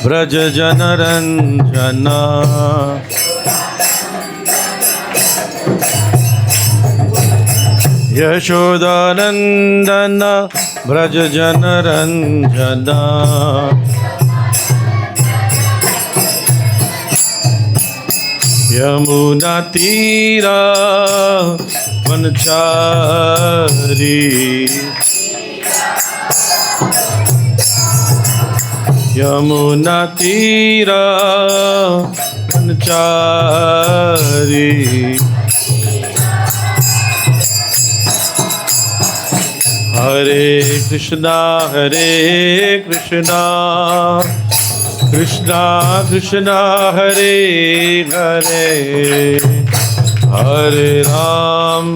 व्रज जनरंजना यशोदानंदन व्रज जनरंजना यमुना तीरा वनचारी यमुना तीरा वनचारी हरे कृष्णा कृष्णा कृष्णा हरे हरे हरे राम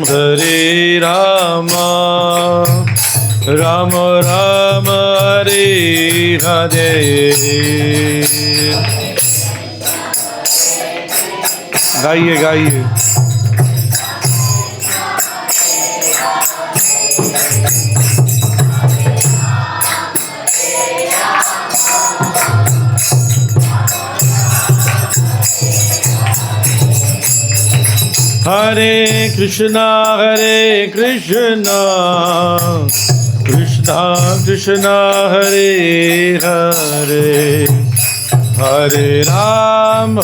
राम राम हरे हरे गाइए गाइए हरे कृष्णा कृष्णा कृष्णा हरे हरे हरे राम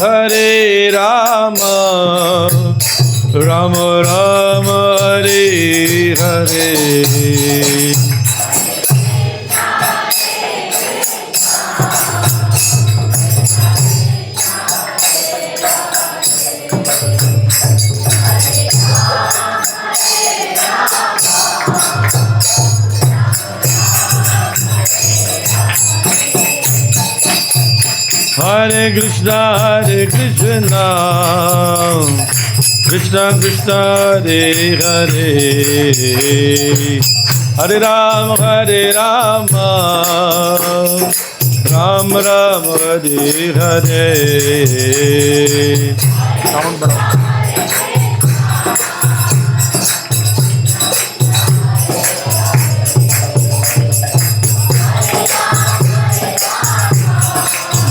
राम राम हरे हरे हरे कृष्णा कृष्णा कृष्णा हरे हरे हरे राम राम राम हरे हरे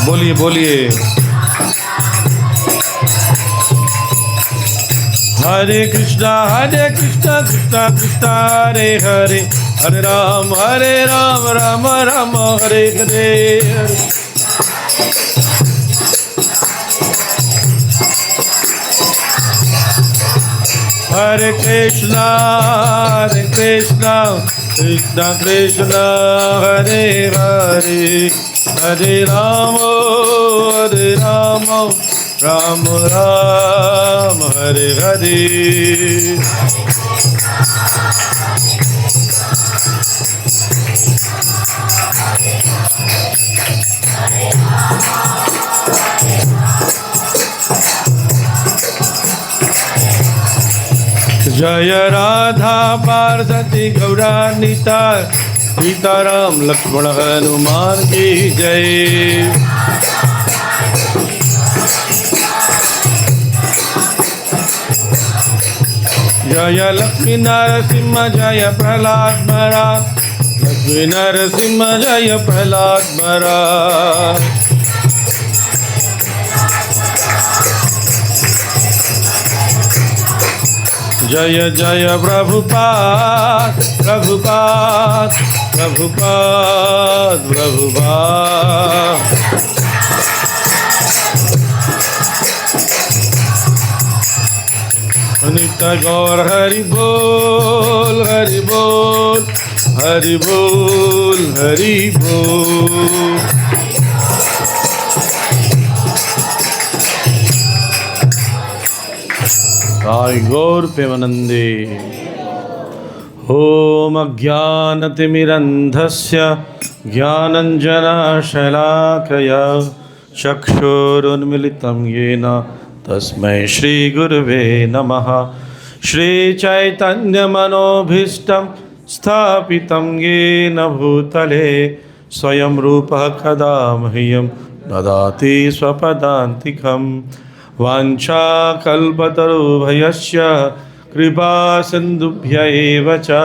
बोलिए बोलिए हरे कृष्णा कृष्णा कृष्णा हरे हरे हरे राम राम राम हरे हरे हरे कृष्णा कृष्णा कृष्णा हरे हरे हरे राम राम राम हरे हरे जय राधा पार्वती गौरानीता सीताराम लक्ष्मण हनुमान की जय जय लक्ष्मी नरसिंह जय प्रहलाद महाराज लक्ष्मी नरसिंह जय प्रहलाद महाराज जय जय प्रभुपाद प्रभुपाद प्रभुपाद प्रभुपाद नित्य गौर हरि बोल हरि बोल हरि बोल हरि बोल साई गौर प्रेमानंदे ओम अज्ञानतिमिरन्धस्य ज्ञानञ्जनशलाकया चक्षुरुन्मिलितं येन तस्मै श्रीगुरुवे नमः। श्रीचैतन्यमनोभीष्टं स्थापितं येन भूतले स्वयं रूपः कदा मह्यं ददाति स्वपदान्तिकं। वाञ्छाकल्पतरुभयस्य कृपा सिन्धुभ्य एव च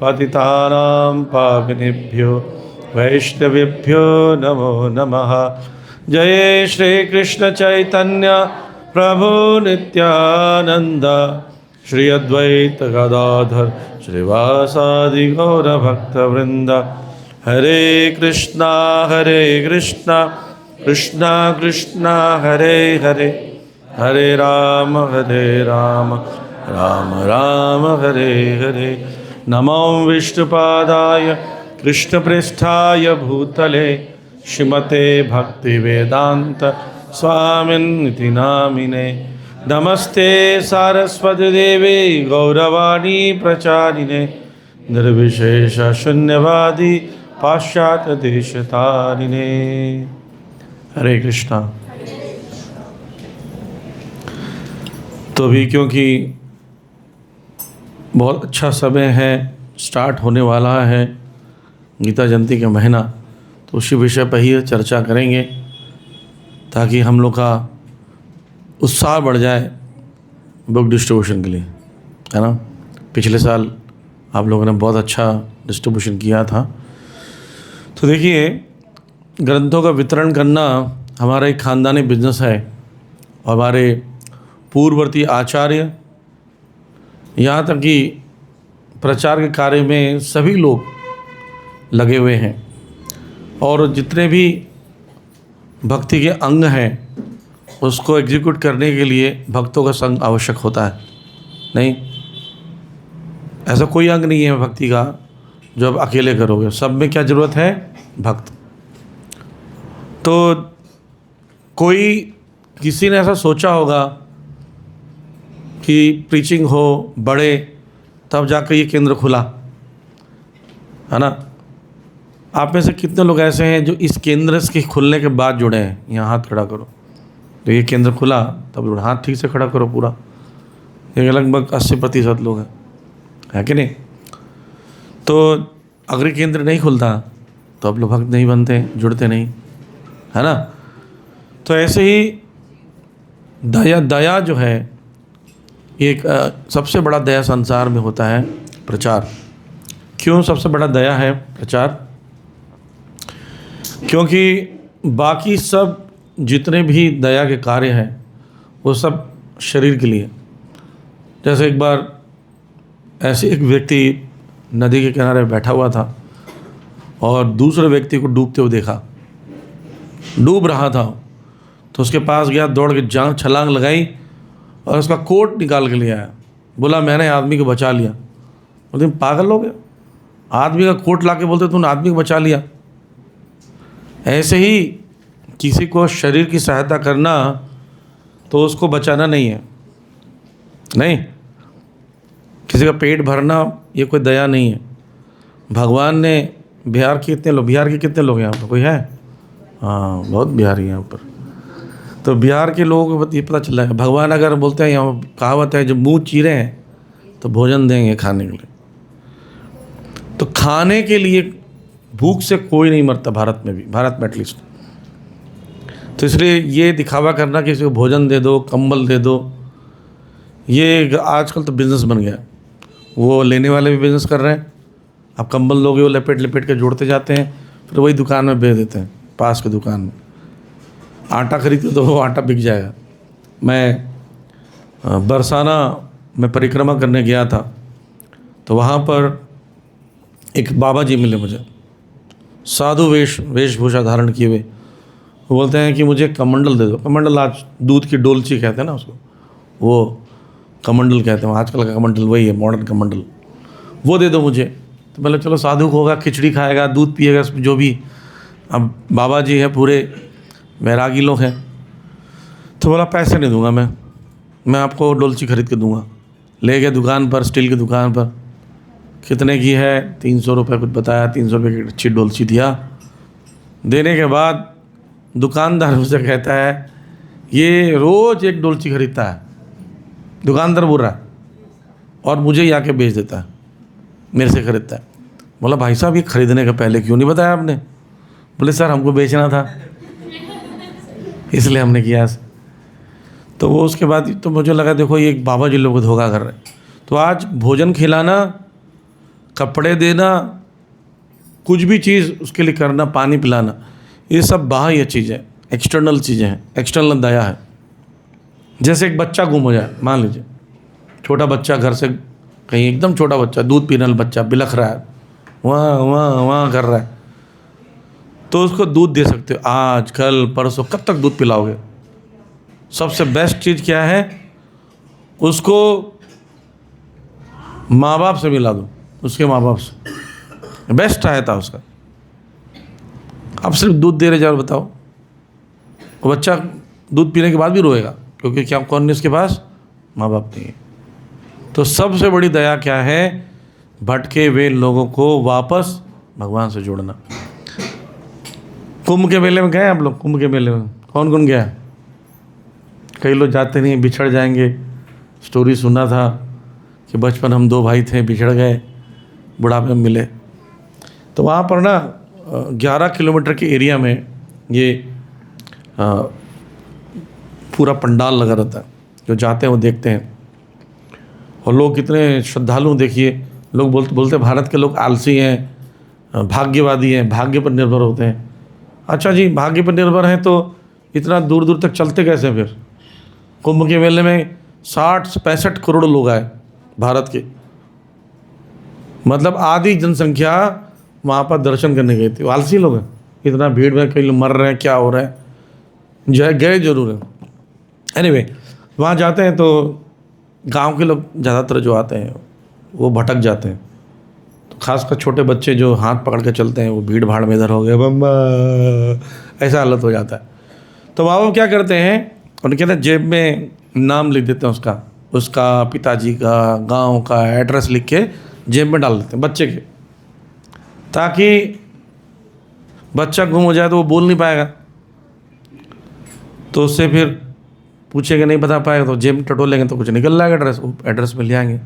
पतितानां पावनेभ्यो वैष्णवेभ्यो नमो नमः। जय श्री कृष्ण चैतन्य प्रभु नित्यानंद, श्री अद्वैत गदाधर श्रीवासादि गौर भक्तवृंद। हरे कृष्णा कृष्णा कृष्णा हरे हरे, हरे राम राम राम हरे हरे। नमो विष्णुपादाय कृष्णपृष्ठाय भूतले, श्रीमते भक्तिवेदांत स्वामिनिति नामिने। नमस्ते सारस्वती देवी गौरवाणी प्रचारिणे, निर्विशेष शून्यवादी पाश्चात्य देशतारिणे। हरे कृष्णा। तो अभी क्योंकि बहुत अच्छा समय है, स्टार्ट होने वाला है गीता जयंती का महीना, तो उसी विषय पर ही चर्चा करेंगे ताकि हम लोग का उत्साह बढ़ जाए बुक डिस्ट्रीब्यूशन के लिए, है ना। पिछले साल आप लोगों ने बहुत अच्छा डिस्ट्रीब्यूशन किया था। तो देखिए, ग्रंथों का वितरण करना हमारा एक ख़ानदानी बिजनेस है और हमारे पूर्ववर्ती आचार्य, यहाँ तक कि प्रचार के कार्य में सभी लोग लगे हुए हैं और जितने भी भक्ति के अंग हैं उसको एग्जीक्यूट करने के लिए भक्तों का संग आवश्यक होता है। नहीं, ऐसा कोई अंग नहीं है भक्ति का जो आप अकेले करोगे। सब में क्या ज़रूरत है? भक्त। तो कोई किसी ने ऐसा सोचा होगा कि प्रीचिंग हो बड़े, तब जाकर ये केंद्र खुला, है ना। आप में से कितने लोग ऐसे हैं जो इस केंद्र के खुलने के बाद जुड़े हैं? यहाँ हाथ खड़ा करो। तो ये केंद्र खुला तब जुड़े, हाथ ठीक से खड़ा करो पूरा। ये लगभग 80% लोग हैं, है कि नहीं। तो अगर ये केंद्र नहीं खुलता तो आप लोग भक्त नहीं बनते, जुड़ते नहीं, है ना। तो ऐसे ही दया जो है, एक सबसे बड़ा दया संसार में होता है प्रचार। क्यों सबसे बड़ा दया है प्रचार? क्योंकि बाकी सब जितने भी दया के कार्य हैं वो सब शरीर के लिए। जैसे एक बार ऐसे एक व्यक्ति नदी के किनारे बैठा हुआ था और दूसरे व्यक्ति को डूबते हुए देखा, डूब रहा था, तो उसके पास गया, दौड़ के जान छलांग लगाई और उसका कोट निकाल के ले आया। बोला मैंने आदमी को बचा लिया। बोलते पागल हो गया, आदमी का कोट ला के बोलते तूने आदमी को बचा लिया। ऐसे ही किसी को शरीर की सहायता करना तो उसको बचाना नहीं है, नहीं। किसी का पेट भरना ये कोई दया नहीं है। भगवान ने बिहार के कितने लोग हैं यहाँ पर? कोई है? हाँ, बहुत बिहारी हैं यहाँ पर। तो बिहार के लोगों को ये पता चल रहा है, भगवान अगर बोलते हैं, यहाँ कहावत है, जो मुंह चीरे हैं तो भोजन देंगे खाने के लिए। तो खाने के लिए भूख से कोई नहीं मरता भारत में एटलीस्ट। तो इसलिए ये दिखावा करना कि किसी को भोजन दे दो, कंबल दे दो, ये आजकल तो बिज़नेस बन गया। वो लेने वाले भी बिज़नेस कर रहे हैं। आप कंबल लोगे, वो लपेट के जोड़ते जाते हैं, फिर वही दुकान में बेच देते हैं, पास की दुकान में। आटा खरीदते तो वो आटा बिक जाएगा। मैं बरसाना में परिक्रमा करने गया था, तो वहाँ पर एक बाबा जी मिले मुझे, साधु वेशभूषा धारण किए हुए। वो बोलते हैं कि मुझे कमंडल दे दो। कमंडल आज दूध की डोलची कहते हैं ना उसको, वो कमंडल कहते हैं। आजकल का कमंडल वही है, मॉडर्न कमंडल, वो दे दो मुझे। तो बोले चलो, साधु होगा, खिचड़ी खाएगा, दूध पिएगा, जो भी। अब बाबा जी हैं, पूरे वैरागी लोग हैं। तो बोला पैसे नहीं दूंगा मैं आपको डोलची खरीद के दूंगा। ले गया दुकान पर, स्टील की दुकान पर। कितने की है? 300 रुपये कुछ बताया। 300 रुपये की अच्छी डोलची दिया। देने के बाद दुकानदार मुझसे कहता है ये रोज़ एक डोलची खरीदता है, दुकानदार बोल रहा है, और मुझे ही आके बेच देता है, मेरे से खरीदता है। बोला भाई साहब, ये खरीदने का पहले क्यों नहीं बताया आपने? बोले सर हमको बेचना था इसलिए हमने किया। तो वो उसके बाद तो मुझे लगा देखो ये बाबा जी लोग को धोखा कर रहे हैं। तो आज भोजन खिलाना, कपड़े देना, कुछ भी चीज़ उसके लिए करना, पानी पिलाना, ये सब बाह्य चीज़ है, एक्सटर्नल चीज़ें हैं, एक्सटर्नल दया है। जैसे एक बच्चा गुम हो जाए, मान लीजिए छोटा बच्चा घर से कहीं, एकदम छोटा बच्चा, दूध पीने वाला बच्चा बिलख रहा है, वहाँ वहाँ वहाँ कर रहा है, तो उसको दूध दे सकते हो। आज कल परसों कब तक दूध पिलाओगे? सबसे बेस्ट चीज़ क्या है? उसको माँ बाप से मिला दो, उसके माँ बाप से, बेस्ट सहायता उसका। आप सिर्फ दूध दे रहे जाओ, बताओ, वो बच्चा दूध पीने के बाद भी रोएगा, क्योंकि क्या, कौन नहीं उसके पास? माँ बाप नहीं है। तो सबसे बड़ी दया क्या है? भटके हुए लोगों को वापस भगवान से जोड़ना। कुंभ के मेले में गए आप लोग? कुंभ के मेले में कौन कौन गया? कई लोग जाते नहीं, बिछड़ जाएंगे। स्टोरी सुना था कि बचपन हम 2 भाई थे, बिछड़ गए, बुढ़ापे में मिले। तो वहाँ पर ना 11 किलोमीटर के एरिया में ये पूरा पंडाल लगा रहता है, जो जाते हैं वो देखते हैं। और लोग कितने श्रद्धालु, देखिए, लोग बोलते भारत के लोग आलसी हैं, भाग्यवादी हैं, भाग्य पर निर्भर होते हैं। अच्छा जी, भाग्य पर निर्भर हैं तो इतना दूर दूर तक चलते कैसे फिर? कुंभ के मेले में 60-65 करोड़ लोग आए भारत के, मतलब आधी जनसंख्या वहाँ पर दर्शन करने गई थी। आलसी लोग हैं, इतना भीड़ में कई लोग मर रहे हैं, क्या हो रहा है, गए जरूर हैं। एनीवे, वहाँ जाते हैं तो गांव के लोग ज़्यादातर जो आते हैं वो भटक जाते हैं, तो खासकर छोटे बच्चे जो हाथ पकड़ के चलते हैं, वो भीड़ भाड़ में इधर हो गए, मम्मा, ऐसा हालत हो जाता है। तो वहाँ वो क्या करते हैं, उनके ना जेब में नाम लिख देते हैं उसका पिताजी का, गांव का एड्रेस लिख के जेब में डाल देते हैं बच्चे के, ताकि बच्चा गुम हो जाए तो वो बोल नहीं पाएगा, तो उससे फिर पूछेगा, नहीं बता पाएगा तो जेब में टटोलेंगे तो कुछ निकल जाएगा, एड्रेस में ले आएंगे।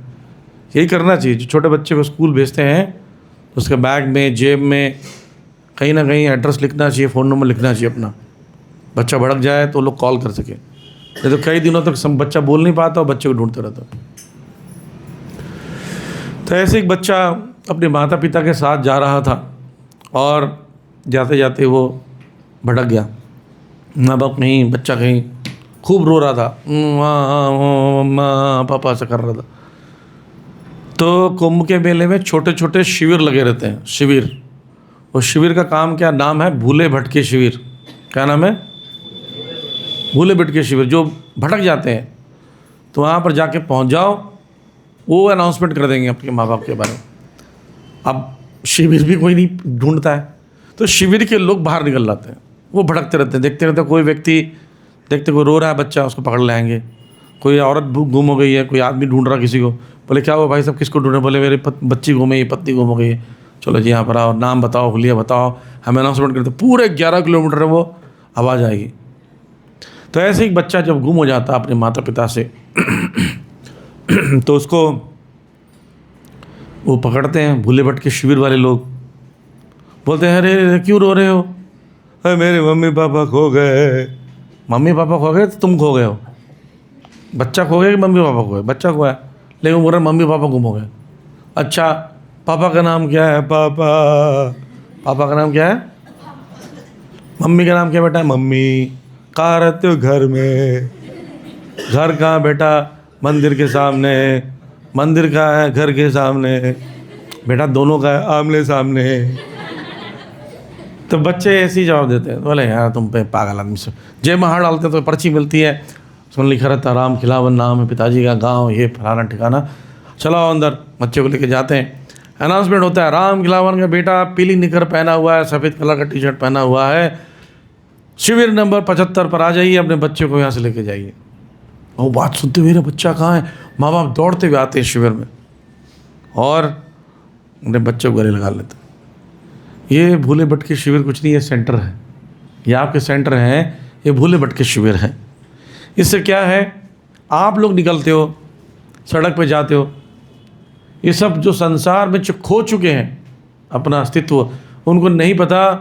यही करना चाहिए। जो छोटे बच्चे को स्कूल भेजते हैं उसके बैग में, जेब में कहीं ना कहीं एड्रेस लिखना चाहिए, फ़ोन नंबर लिखना चाहिए अपना। बच्चा भड़क जाए तो लोग कॉल कर सके, नहीं तो कई दिनों तक बच्चा बोल नहीं पाता और बच्चे को ढूंढते रहता। तो ऐसे एक बच्चा अपने माता पिता के साथ जा रहा था और जाते जाते वो भटक गया। माँ बाप कहीं, बच्चा कहीं खूब रो रहा था, माँ पापा से कर रहा था। तो कुंभ के मेले में छोटे छोटे शिविर लगे रहते हैं, शिविर। और शिविर का काम क्या, नाम है भूले भटके शिविर। क्या नाम है? भूले भटके शिविर। जो भटक जाते हैं तो वहाँ पर जाके पहुँच जाओ, वो अनाउंसमेंट कर देंगे आपके माँ बाप के बारे में। अब शिविर भी कोई नहीं ढूंढता है, तो शिविर के लोग बाहर निकल जाते हैं, वो भटकते रहते हैं, देखते रहते हैं। कोई व्यक्ति देखते, कोई रो रहा है बच्चा, उसको पकड़ लाएंगे। कोई औरत गुम हो गई है, कोई आदमी ढूंढ रहा किसी को, बोले क्या हुआ भाई साहब, किसको ढूंढे? बोले मेरी बच्ची गुम है, पत्नी गुम हो गई है। चलो जी यहाँ पर आओ, नाम बताओ, हुलिया बताओ, हम अनाउंसमेंट करते। पूरे 11 किलोमीटर है वो आवाज़ आएगी। तो ऐसे एक बच्चा जब गुम हो जाता अपने माता पिता से तो उसको वो पकड़ते हैं भूले भटके शिविर वाले लोग। बोलते हैं, अरे क्यों रो रहे हो? अरे मेरे मम्मी पापा खो गए। मम्मी पापा खो गए तो तुम खो गए हो? बच्चा खो गया कि मम्मी पापा खो गए? बच्चा खोया, लेकिन बोल रहे मम्मी पापा गुम हो गए। अच्छा, पापा का नाम क्या है? पापा का नाम क्या है? मम्मी का नाम क्या बेटा? मम्मी। कहाँ रहते हो? घर में। घर कहाँ बेटा? मंदिर के सामने। मंदिर कहाँ है? घर के सामने। बेटा दोनों का है, आमने सामने। तो बच्चे ऐसे ही जवाब देते हैं। बोले यार तुम पे पागल आदमी से। जेब में हाथ डालते हैं तो पर्ची मिलती है, उसमें लिखा रहता है राम खिलावन नाम है पिताजी का, गांव ये फलाना ठिकाना। चलो अंदर, बच्चे को लेके जाते हैं। अनाउंसमेंट होता है, राम खिलावन का बेटा पीली निकर पहना हुआ है, सफ़ेद कलर का टी शर्ट पहना हुआ है, शिविर नंबर 75 पर आ जाइए, अपने बच्चे को यहाँ से लेके जाइए। वो बात सुनते हुए, मेरा बच्चा कहाँ है? माँ बाप दौड़ते हुए आते हैं शिविर में और अपने बच्चे को गले लगा लेते हैं। ये भूले भटके शिविर कुछ नहीं, ये सेंटर है, ये आपके सेंटर हैं, ये भूले भटके शिविर हैं। इससे क्या है, आप लोग निकलते हो, सड़क पे जाते हो, ये सब जो संसार में खो चुके हैं अपना अस्तित्व, उनको नहीं पता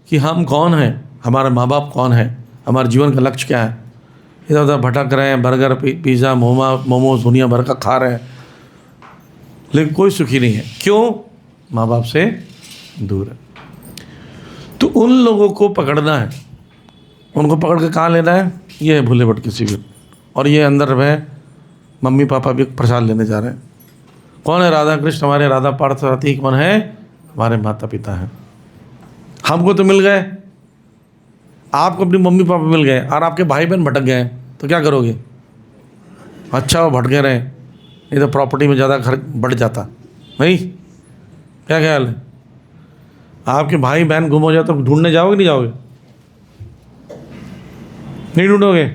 कि हम कौन हैं, हमारे माँ बाप कौन है, हमारे जीवन का लक्ष्य क्या है। इधर उधर भटक रहे हैं, बर्गर पिज़्ज़ा मोमोज दुनिया भर का खा रहे हैं, लेकिन कोई सुखी नहीं है। क्यों? माँ बाप से दूर है। तो उन लोगों को पकड़ना है, उनको पकड़ के कहाँ लेना है? ये है भोले भटके शिविर। और ये अंदर वह मम्मी पापा भी प्रसाद लेने जा रहे हैं। कौन है? राधा कृष्ण हमारे, राधा पार्थ सारथी कौन है? हमारे माता पिता हैं। हमको तो मिल गए, आपको अपनी मम्मी पापा मिल गए, और आपके भाई बहन भटक गए, तो क्या करोगे? अच्छा वो भटके रहे, नहीं तो प्रॉपर्टी में ज़्यादा खर्च बढ़ जाता। नहीं, क्या ख्याल है? आपके भाई बहन गुम हो जाए तो ढूंढने जाओगे नहीं जाओगे? नहीं ढूंढोगे?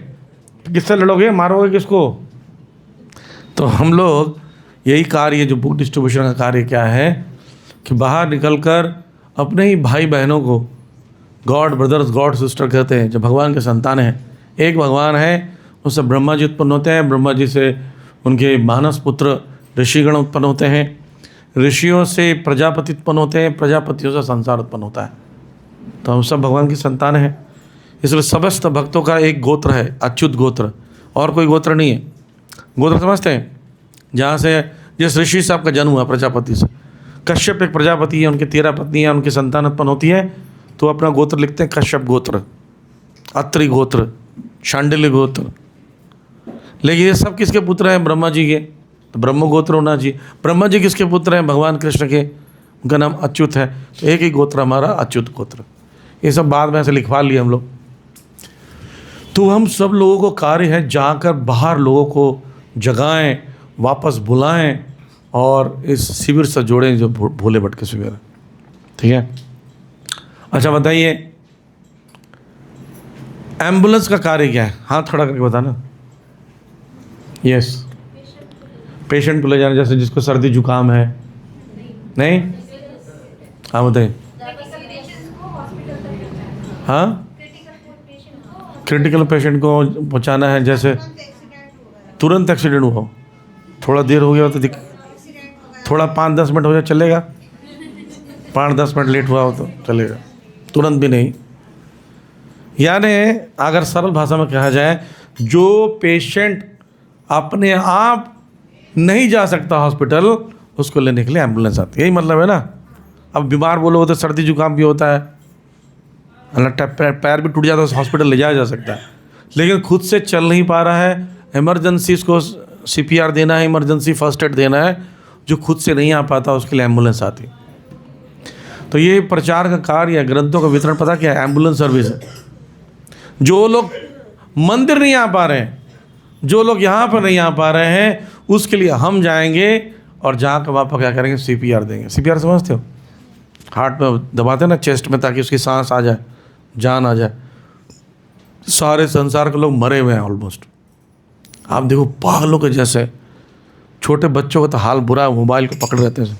किससे लड़ोगे? मारोगे किसको? तो हम लोग यही कार्य, जो बुक डिस्ट्रीब्यूशन का कार्य क्या है कि बाहर निकलकर अपने ही भाई बहनों को, गॉड ब्रदर्स गॉड सिस्टर कहते हैं, जो भगवान के संतान हैं। एक भगवान है, उससे ब्रह्मा जी उत्पन्न होते हैं, ब्रह्मा जी से उनके मानस पुत्र ऋषिगण उत्पन्न होते हैं, ऋषियों से प्रजापति उत्पन्न होते हैं, प्रजापतियों से संसार उत्पन्न होता है। तो हम सब भगवान की संतान हैं। इसलिए समस्त भक्तों का एक गोत्र है, अच्युत गोत्र, और कोई गोत्र नहीं है। गोत्र समझते हैं? जहाँ से जिस ऋषि से आपका जन्म हुआ, प्रजापति से। कश्यप एक प्रजापति है, उनकी 13 पत्नी है, उनकी संतान उत्पन्न होती है, तो अपना गोत्र लिखते हैं कश्यप गोत्र, अत्रि गोत्र, शांडिल्य गोत्र। लेकिन ये सब किसके पुत्र हैं? ब्रह्मा जी के, तो ब्रह्म गोत्र होना चाहिए। ब्रह्मा जी किसके पुत्र हैं? भगवान कृष्ण के, उनका नाम अच्युत है, तो एक ही गोत्र हमारा अच्युत गोत्र। ये सब बाद में ऐसे लिखवा लिए हम लोग। तो हम सब लोगों को कार्य है जाकर बाहर लोगों को जगाएं, वापस बुलाएं और इस शिविर से जोड़ें, जो भोले भटके शिविर है। ठीक है? अच्छा बताइए, एम्बुलेंस का कार्य क्या है? हाथ खड़ा करके बताना। यस, पेशेंट को ले जाना, जैसे जिसको सर्दी जुकाम है। नहीं? हाँ बताइए। हाँ, क्रिटिकल पेशेंट को पहुंचाना है, जैसे तुरंत एक्सीडेंट हुआ हो, थोड़ा देर हो गया तो थोड़ा 5-10 मिनट हो जाए चलेगा, 5-10 मिनट लेट हुआ हो तो चलेगा, तुरंत भी नहीं। यानी अगर सरल भाषा में कहा जाए, जो पेशेंट अपने आप नहीं जा सकता हॉस्पिटल, उसको लेने के लिए एम्बुलेंस आती है। यही मतलब है ना। अब बीमार बोलोगे तो सर्दी जुकाम भी होता है, पैर भी टूट जाता है तो हॉस्पिटल ले जाया जा सकता है, लेकिन खुद से चल नहीं पा रहा है, इमरजेंसी इसको CPR देना है, इमरजेंसी फर्स्ट एड देना है, जो खुद से नहीं आ पाता उसके लिए एम्बुलेंस आती। तो ये प्रचार का कार्य है, ग्रंथों का वितरण पता क्या है? एम्बुलेंस सर्विस है। जो लोग मंदिर नहीं आ पा रहे हैं, जो लोग यहाँ पर नहीं आ पा रहे हैं, उसके लिए हम जाएंगे और जाकर वहाँ पर क्या करेंगे? CPR देंगे। CPR समझते हो? हार्ट में दबाते हैं ना, चेस्ट में, ताकि उसकी सांस आ जाए, जान आ जाए। सारे संसार के लोग मरे हुए हैं ऑलमोस्ट। आप देखो पागलों के जैसे, छोटे बच्चों का तो हाल बुरा है, मोबाइल को पकड़ रहते हैं,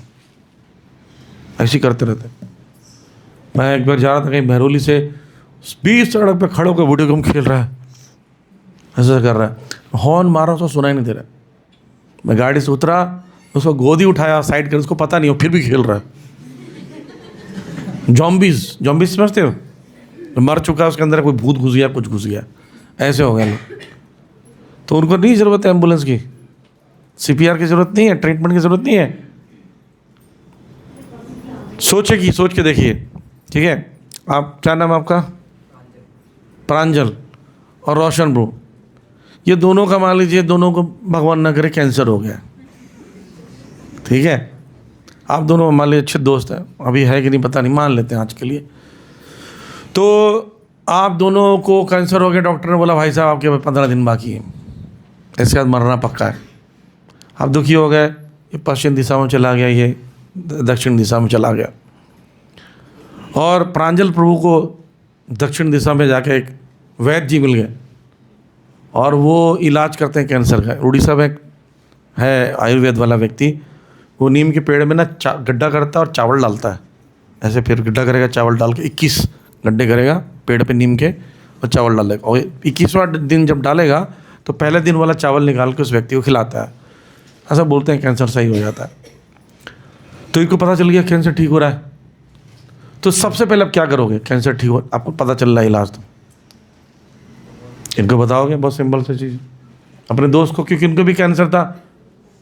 ऐसे करते रहते। मैं एक बार जा रहा था कहीं महरौली से, 20 सड़क पे खड़े होकर वीडियो गेम खेल रहा है, ऐसा कर रहा है, हॉर्न मारा, उसको सुनाई नहीं दे रहा। मैं गाड़ी से उतरा, उसको गोदी उठाया, साइड कर, उसको पता नहीं हो, फिर भी खेल रहा है। जॉम्बीज समझते हो? मर चुका, उसके अंदर कोई भूत घुस गया, कुछ घुस गया, ऐसे हो गया लोग। तो उनको नहीं ज़रूरत है एम्बुलेंस की, CPR की ज़रूरत नहीं है, ट्रीटमेंट की ज़रूरत नहीं है। सोच के देखिए। ठीक है? आप, क्या नाम है आपका? प्रांजल और रोशन ब्रो, ये दोनों का मान लीजिए, दोनों को भगवान न करे कैंसर हो गया। ठीक है? आप दोनों मान लीजिए अच्छे दोस्त हैं, अभी है कि नहीं पता नहीं, मान लेते हैं आज के लिए। तो आप दोनों को कैंसर हो गया, डॉक्टर ने बोला भाई साहब आपके 15 दिन बाकी है, इसके बाद मरना पक्का है। आप दुखी हो गए, ये पश्चिम दिशा में चला गया, ये दक्षिण दिशा में चला गया। और प्रांजल प्रभु को दक्षिण दिशा में जाके एक वैद्य जी मिल गए, और वो इलाज करते हैं कैंसर का। उड़ीसा में है आयुर्वेद वाला व्यक्ति, वो नीम के पेड़ में ना गड्ढा करता है और चावल डालता है, ऐसे फिर गड्ढा करेगा, चावल डाल के 21 गड्ढे करेगा पेड़ पे नीम के, और चावल डालेगा, और 21वां दिन जब डालेगा तो पहले दिन वाला चावल निकाल के उस व्यक्ति को खिलाता है। ऐसा बोलते हैं कैंसर सही हो जाता है। तो इनको पता चल गया कैंसर ठीक हो रहा है, तो सबसे पहले आप क्या करोगे? कैंसर ठीक हो, आपको पता चल रहा है इलाज, तो इनको बताओगे? बहुत सिंपल सी चीज़, अपने दोस्त को, क्योंकि इनको भी कैंसर था।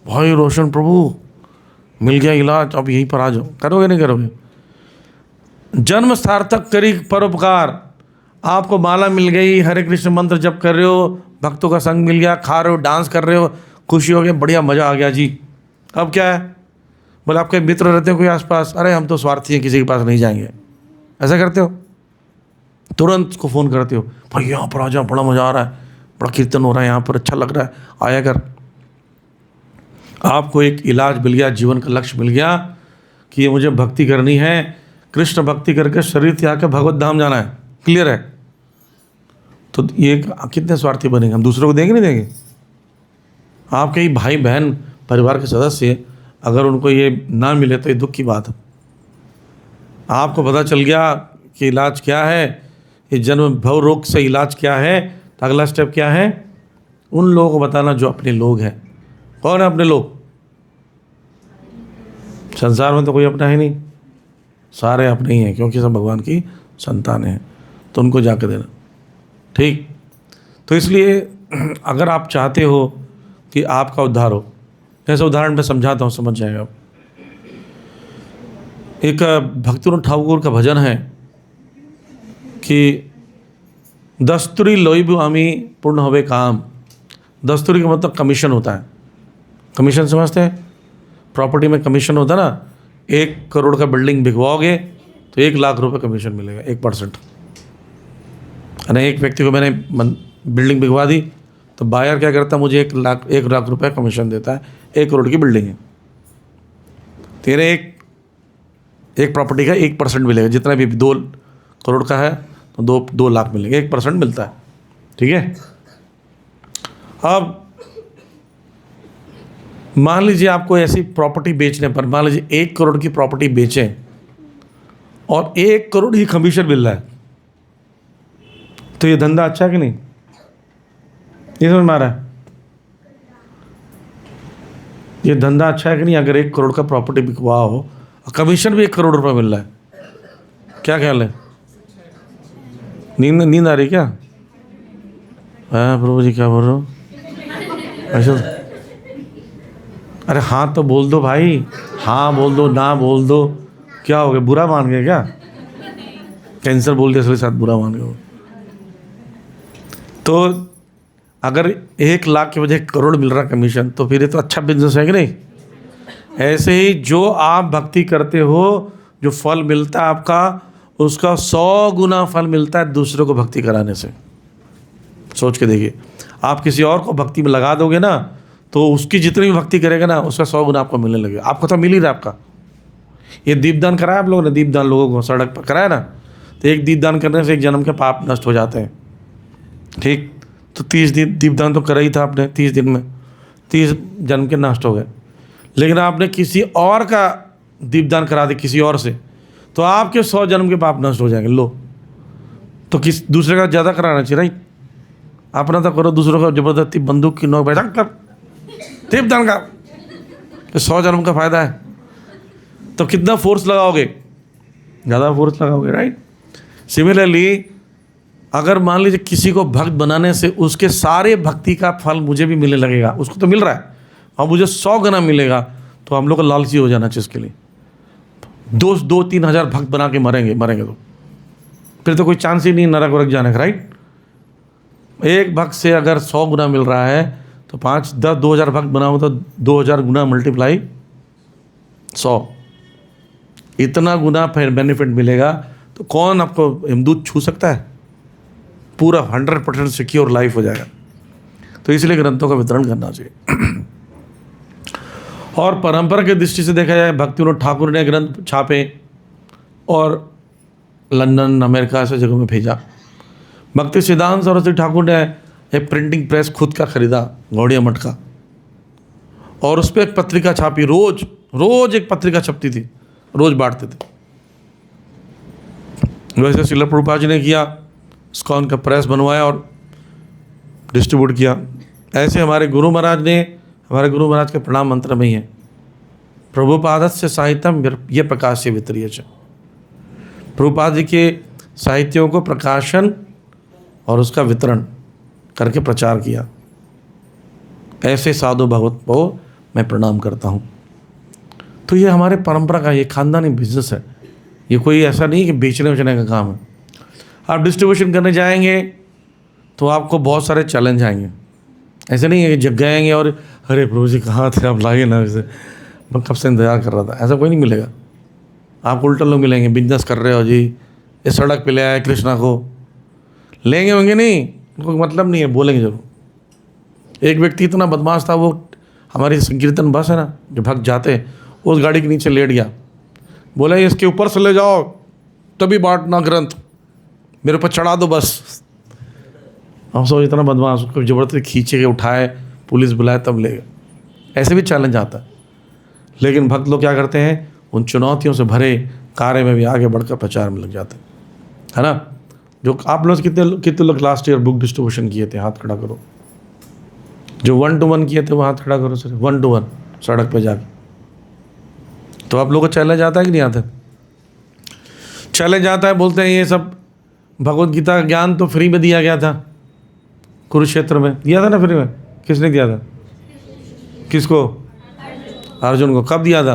भाई रोशन प्रभु मिल गया इलाज, अब यहीं पर आ जाओ, करोगे नहीं करोगे? जन्म सार्थक करी परोपकार। आपको माला मिल गई, हरे कृष्ण मंत्र जप कर रहे हो, भक्तों का संग मिल गया, खा रहे हो, डांस कर रहे हो, खुशी हो गई, बढ़िया मज़ा आ गया जी। अब क्या है, बोले आपके मित्र रहते हो कोई आसपास, अरे हम तो स्वार्थी हैं, किसी के पास नहीं जाएंगे, ऐसा करते हो? तुरंत उसको फ़ोन करते हो, भाई यहाँ पर आ जा, बड़ा मज़ा आ रहा है, बड़ा कीर्तन हो रहा है यहाँ पर, अच्छा लग रहा है, आया कर। आपको एक इलाज मिल गया, जीवन का लक्ष्य मिल गया कि ये मुझे भक्ति करनी है, कृष्ण भक्ति करके शरीर त्याग के भगवत धाम जाना है, क्लियर है? तो ये कितने स्वार्थी बनेंगे हम, दूसरों को देंगे नहीं देंगे? आपके ही भाई बहन परिवार के सदस्य अगर उनको ये ना मिले तो ये दुख की बात है। आपको पता चल गया कि इलाज क्या है, ये जन्म भव रोग से इलाज क्या है, तो अगला स्टेप क्या है? उन लोगों को बताना जो अपने लोग हैं। कौन है अपने लोग? संसार में तो कोई अपना है नहीं, सारे अपने ही हैं, क्योंकि सब भगवान की संतान हैं, तो उनको जाकर देना, ठीक? तो इसलिए अगर आप चाहते हो कि आपका उद्धार हो, ऐसा उदाहरण मैं समझाता हूँ, समझ जाएगा आप। एक भक्तिविनोद ठाकुर का भजन है कि दस्तूरी लोइबु आमी पूर्ण होवे काम। दस्तूरी का मतलब कमीशन होता है। कमीशन समझते हैं? प्रॉपर्टी में कमीशन होता है ना, 1 करोड़ का बिल्डिंग बिकवाओगे तो 1 लाख रुपए कमीशन मिलेगा, 1%। अरे एक व्यक्ति को मैंने बिल्डिंग बिकवा दी तो बायर क्या करता है, मुझे 1 लाख रुपए कमीशन देता है, 1 करोड़ की बिल्डिंग है, तेरे एक प्रॉपर्टी का 1% मिलेगा, जितना भी 2 करोड़ का है तो 2 लाख मिलेंगे, 1% मिलता है, ठीक है? अब मान लीजिए आपको ऐसी प्रॉपर्टी बेचने पर, मान लीजिए 1 करोड़ की प्रॉपर्टी बेचें और 1 करोड़ ही कमीशन मिल रहा है, तो ये धंधा अच्छा है कि नहीं? ये समझ में आ रहा है? ये धंधा अच्छा है कि नहीं? अगर 1 करोड़ का प्रॉपर्टी बिकवा हो और कमीशन भी 1 करोड़ रुपए मिल रहा है, क्या ख्याल है? नींद आ रही क्या? हाँ प्रभु जी, क्या बोल रहे हो? ऐसा? अरे हाँ तो बोल दो भाई, हाँ बोल दो, ना बोल दो, क्या हो गया, बुरा मान गए क्या? कैंसर बोल दिया इसके साथ बुरा मान गए। तो अगर 1 लाख की वजह 1 करोड़ मिल रहा कमीशन, तो फिर ये तो अच्छा बिजनेस है कि नहीं? ऐसे ही जो आप भक्ति करते हो, जो फल मिलता है आपका, उसका 100 गुना फल मिलता है दूसरों को भक्ति कराने से। सोच के देखिए, आप किसी और को भक्ति में लगा दोगे ना, तो उसकी जितनी भी भक्ति करेगा ना, उसका 100 गुना आपको मिलने लगेगा। आपको तो मिल ही रहा है आपका। ये दीपदान कराया आप लोगों ने, दीपदान लोगों को सड़क पर कराया ना, तो एक दीपदान करने से 1 जन्म के पाप नष्ट हो जाते हैं, ठीक? तो 30 दिन दीपदान तो करा ही था आपने, 30 दिन में 30 जन्म के नष्ट हो गए। लेकिन आपने किसी और का दीपदान करा दे किसी और से, तो आपके 100 जन्म के पाप नष्ट हो जाएंगे। लो, तो किस दूसरे का ज़्यादा कराना चाहिए, राइट? अपना तो करो, दूसरों का जबरदस्ती बंदूक की नोक बैठा कर दीपदान का, तो 100 जन्म का फायदा है। तो कितना फोर्स लगाओगे? ज़्यादा फोर्स लगाओगे, राइट? सिमिलरली अगर मान लीजिए किसी को भक्त बनाने से उसके सारे भक्ति का फल मुझे भी मिलने लगेगा, उसको तो मिल रहा है और मुझे 100 गुना मिलेगा, तो हम लोग को लालची हो जाना चाहिए इसके लिए। 2-3 हज़ार भक्त बना के मरेंगे तो फिर तो कोई चांस ही नहीं नरक वरक जाने का, राइट? एक भक्त से अगर 100 गुना मिल रहा है तो 2,000 भक्त बनाओ तो 2,000 गुना मल्टीप्लाई 100, इतना गुना फिर बेनिफिट मिलेगा। तो कौन आपको हिमदूत छू सकता है? पूरा 100% सिक्योर लाइफ हो जाएगा। तो इसलिए ग्रंथों का वितरण करना चाहिए। और परंपरा की दृष्टि से देखा जाए, भक्तिविनोद ठाकुर ने ग्रंथ छापे और लंदन, अमेरिका से जगहों में भेजा। भक्ति सिद्धांत सरस्वती ठाकुर ने एक प्रिंटिंग प्रेस खुद का खरीदा, गौड़िया मठ का, और उस पर एक पत्रिका छापी। रोज एक पत्रिका छपती थी, रोज बांटते थे। वैसे श्रील प्रभुपाद जी ने किया, इस्कॉन का प्रेस बनवाया और डिस्ट्रीब्यूट किया। ऐसे हमारे गुरु महाराज के प्रणाम मंत्र में ही है, प्रभुपादस्य साहित्यम ये प्रकाश्य वित्रीय। प्रभुपाद जी के साहित्यों को प्रकाशन और उसका वितरण करके प्रचार किया। ऐसे साधु भगवत को मैं प्रणाम करता हूँ। तो ये हमारे परंपरा का ये खानदानी बिजनेस है। ये कोई ऐसा नहीं कि बेचने बेचने का काम है। आप डिस्ट्रीब्यूशन करने जाएंगे तो आपको बहुत सारे चैलेंज आएंगे। ऐसे नहीं है कि जग जाएंगे और अरे प्रभु जी कहाँ थे आप लाए ना, वैसे मैं कब से इंतज़ार कर रहा था, ऐसा कोई नहीं मिलेगा। आपको उल्टा लोग मिलेंगे, बिजनेस कर रहे हो जी, इस सड़क पे ले आए कृष्णा को, लेंगे होंगे नहीं, उनको मतलब नहीं है, बोलेंगे जरूर। एक व्यक्ति इतना बदमाश था, वो हमारी संकीर्तन बस है ना जो भक्त जाते, उस गाड़ी के नीचे लेट गया, बोला इसके ऊपर से ले जाओ तभी बांटना ग्रंथ, मेरे ऊपर चढ़ा दो बस। हम सोच इतना बदमाश, उसको जबरदस्ती खींचे के उठाए, पुलिस बुलाए तब ले गए। ऐसे भी चैलेंज आता है। लेकिन भक्त लोग क्या करते हैं, उन चुनौतियों से भरे कार्य में भी आगे बढ़कर प्रचार में लग जाते हैं, है ना। जो आप लोग कितने लोग लास्ट ईयर बुक डिस्ट्रीब्यूशन किए थे, हाथ खड़ा करो। जो 1-to-1 किए थे वो हाथ खड़ा करो सर, 1-to-1 सड़क पे जाके। तो आप लोगों को चैलेंज आता है कि नहीं आता? चैलेंज आता है, बोलते हैं ये सब भगवत गीता का ज्ञान तो फ्री में दिया गया था, कुरुक्षेत्र में दिया था ना फ्री में। किसने दिया था? किसको? अर्जुन को। कब दिया था?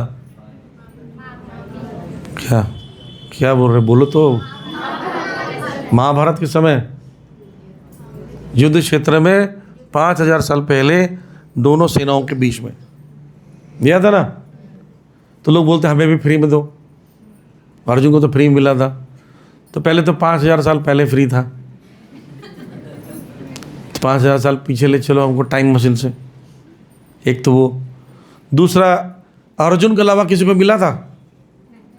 क्या क्या बोल रहे, बोलो तो। महाभारत के समय, युद्ध क्षेत्र में 5000 साल पहले दोनों सेनाओं के बीच में दिया था ना। तो लोग बोलते हमें भी फ्री में दो, अर्जुन को तो फ्री मिला था। तो पहले तो 5000 साल पहले फ्री था, 5000 साल पीछे ले चलो हमको टाइम मशीन से। एक तो वो, दूसरा अर्जुन के अलावा किसी को मिला था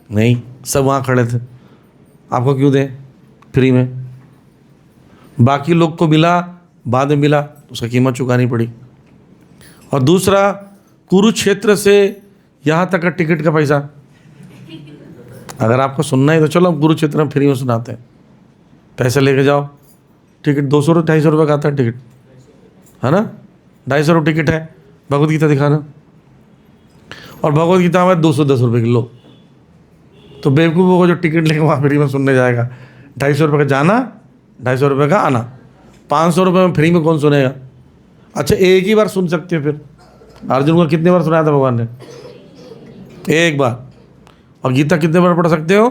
नहीं, सब वहाँ खड़े थे। आपको क्यों दें फ्री में? बाकी लोग को मिला, बाद में मिला, उसका कीमत चुकानी पड़ी। और दूसरा, कुरुक्षेत्र से यहाँ तक का टिकट का पैसा, अगर आपको सुनना है तो चलो हम कुरुक्षेत्र में फ्री में सुनाते हैं, पैसे लेके जाओ। टिकट 200-250 रुपये का आता है टिकट, है ना। 250 रुपये टिकट है, भगवत गीता दिखाना। और भगवत गीता में 210 रुपये किलो। तो बेवकूफ़ों को जो टिकट लेके वहाँ फ्री में सुनने जाएगा, 250 रुपये का जाना, 250 रुपये का आना, 500 रुपये में फ्री में कौन सुनेगा? अच्छा एक ही बार सुन सकते हो। फिर अर्जुन को कितने बार सुनाया था भगवान ने? एक बार। और गीता कितने बार पढ़ सकते हो?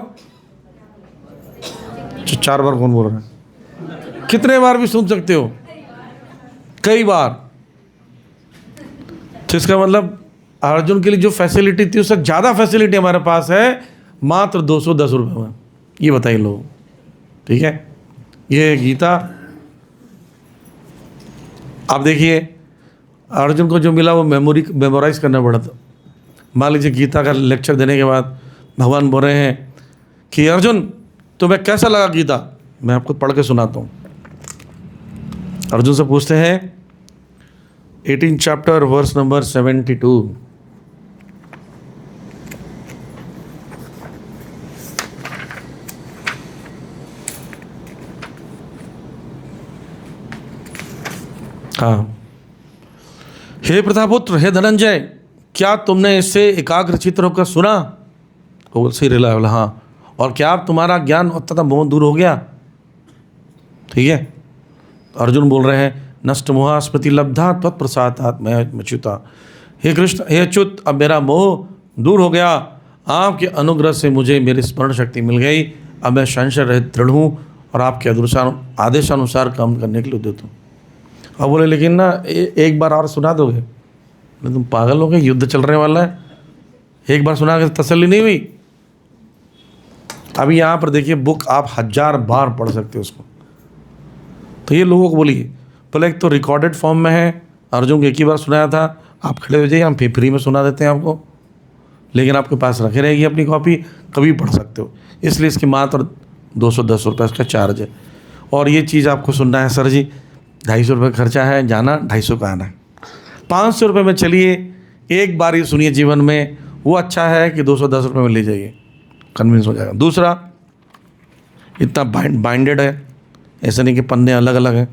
4 बार। कौन बोल रहा है? कितने बार भी सुन सकते हो, कई बार। तो इसका मतलब अर्जुन के लिए जो फैसिलिटी थी उससे ज़्यादा फैसिलिटी हमारे पास है, मात्र 210 रुपये में। ये बताइए लोग, ठीक है। ये गीता आप देखिए, अर्जुन को जो मिला वो मेमोराइज करना पड़ा था। मान लीजिए गीता का लेक्चर देने के बाद भगवान बोल रहे हैं कि अर्जुन तुम्हें कैसा लगा गीता? मैं आपको पढ़ के सुनाता हूँ। अर्जुन से पूछते हैं 18 चैप्टर वर्स नंबर 72। हाँ, हे प्रतापुत्र, हे धनंजय, क्या तुमने इससे एकाग्र चित्त होकर सुना? वो सही रिला बोला हाँ। और क्या अब तुम्हारा ज्ञान तथा मोह दूर हो गया? ठीक है। अर्जुन बोल रहे हैं नष्ट मोहा स्मृति लब्धा त्वत्प्रसादात् मैं मच्युता। हे कृष्ण, हे अच्युत, अब मेरा मोह दूर हो गया, आपके अनुग्रह से मुझे मेरी स्मरण शक्ति मिल गई। अब मैं संशय रहित दृढ़ हूँ और आपके आदेशानुसार काम करने के लिए उद्यत हूँ। अब बोले लेकिन ना एक बार और सुना दोगे? तुम पागल हो गए, युद्ध चल रहे वाला है, एक बार सुना के तसल्ली नहीं हुई? अभी यहाँ पर देखिए, बुक आप 1000 बार पढ़ सकते हो उसको। तो ये लोगों को बोलिए, पहले एक तो रिकॉर्डेड फॉर्म में है, अर्जुन को एक ही बार सुनाया था, आप खड़े हो जाइए, हम फ्री में सुना देते हैं आपको। लेकिन आपके पास रखे रहेगी अपनी कॉपी, कभी पढ़ सकते हो। इसलिए इसकी मात्र 210 रुपये इसका चार्ज है। और ये चीज़ आपको सुनना है सर जी, 250 रुपये खर्चा है, जाना 250 का आना है। 500 रुपये में चलिए, एक बार ही सुनिए जीवन में, वो अच्छा है कि 210 रुपये में ले जाइए, कन्विंस हो जाएगा। दूसरा, इतना बाइंडेड है, ऐसा नहीं कि पन्ने अलग अलग हैं,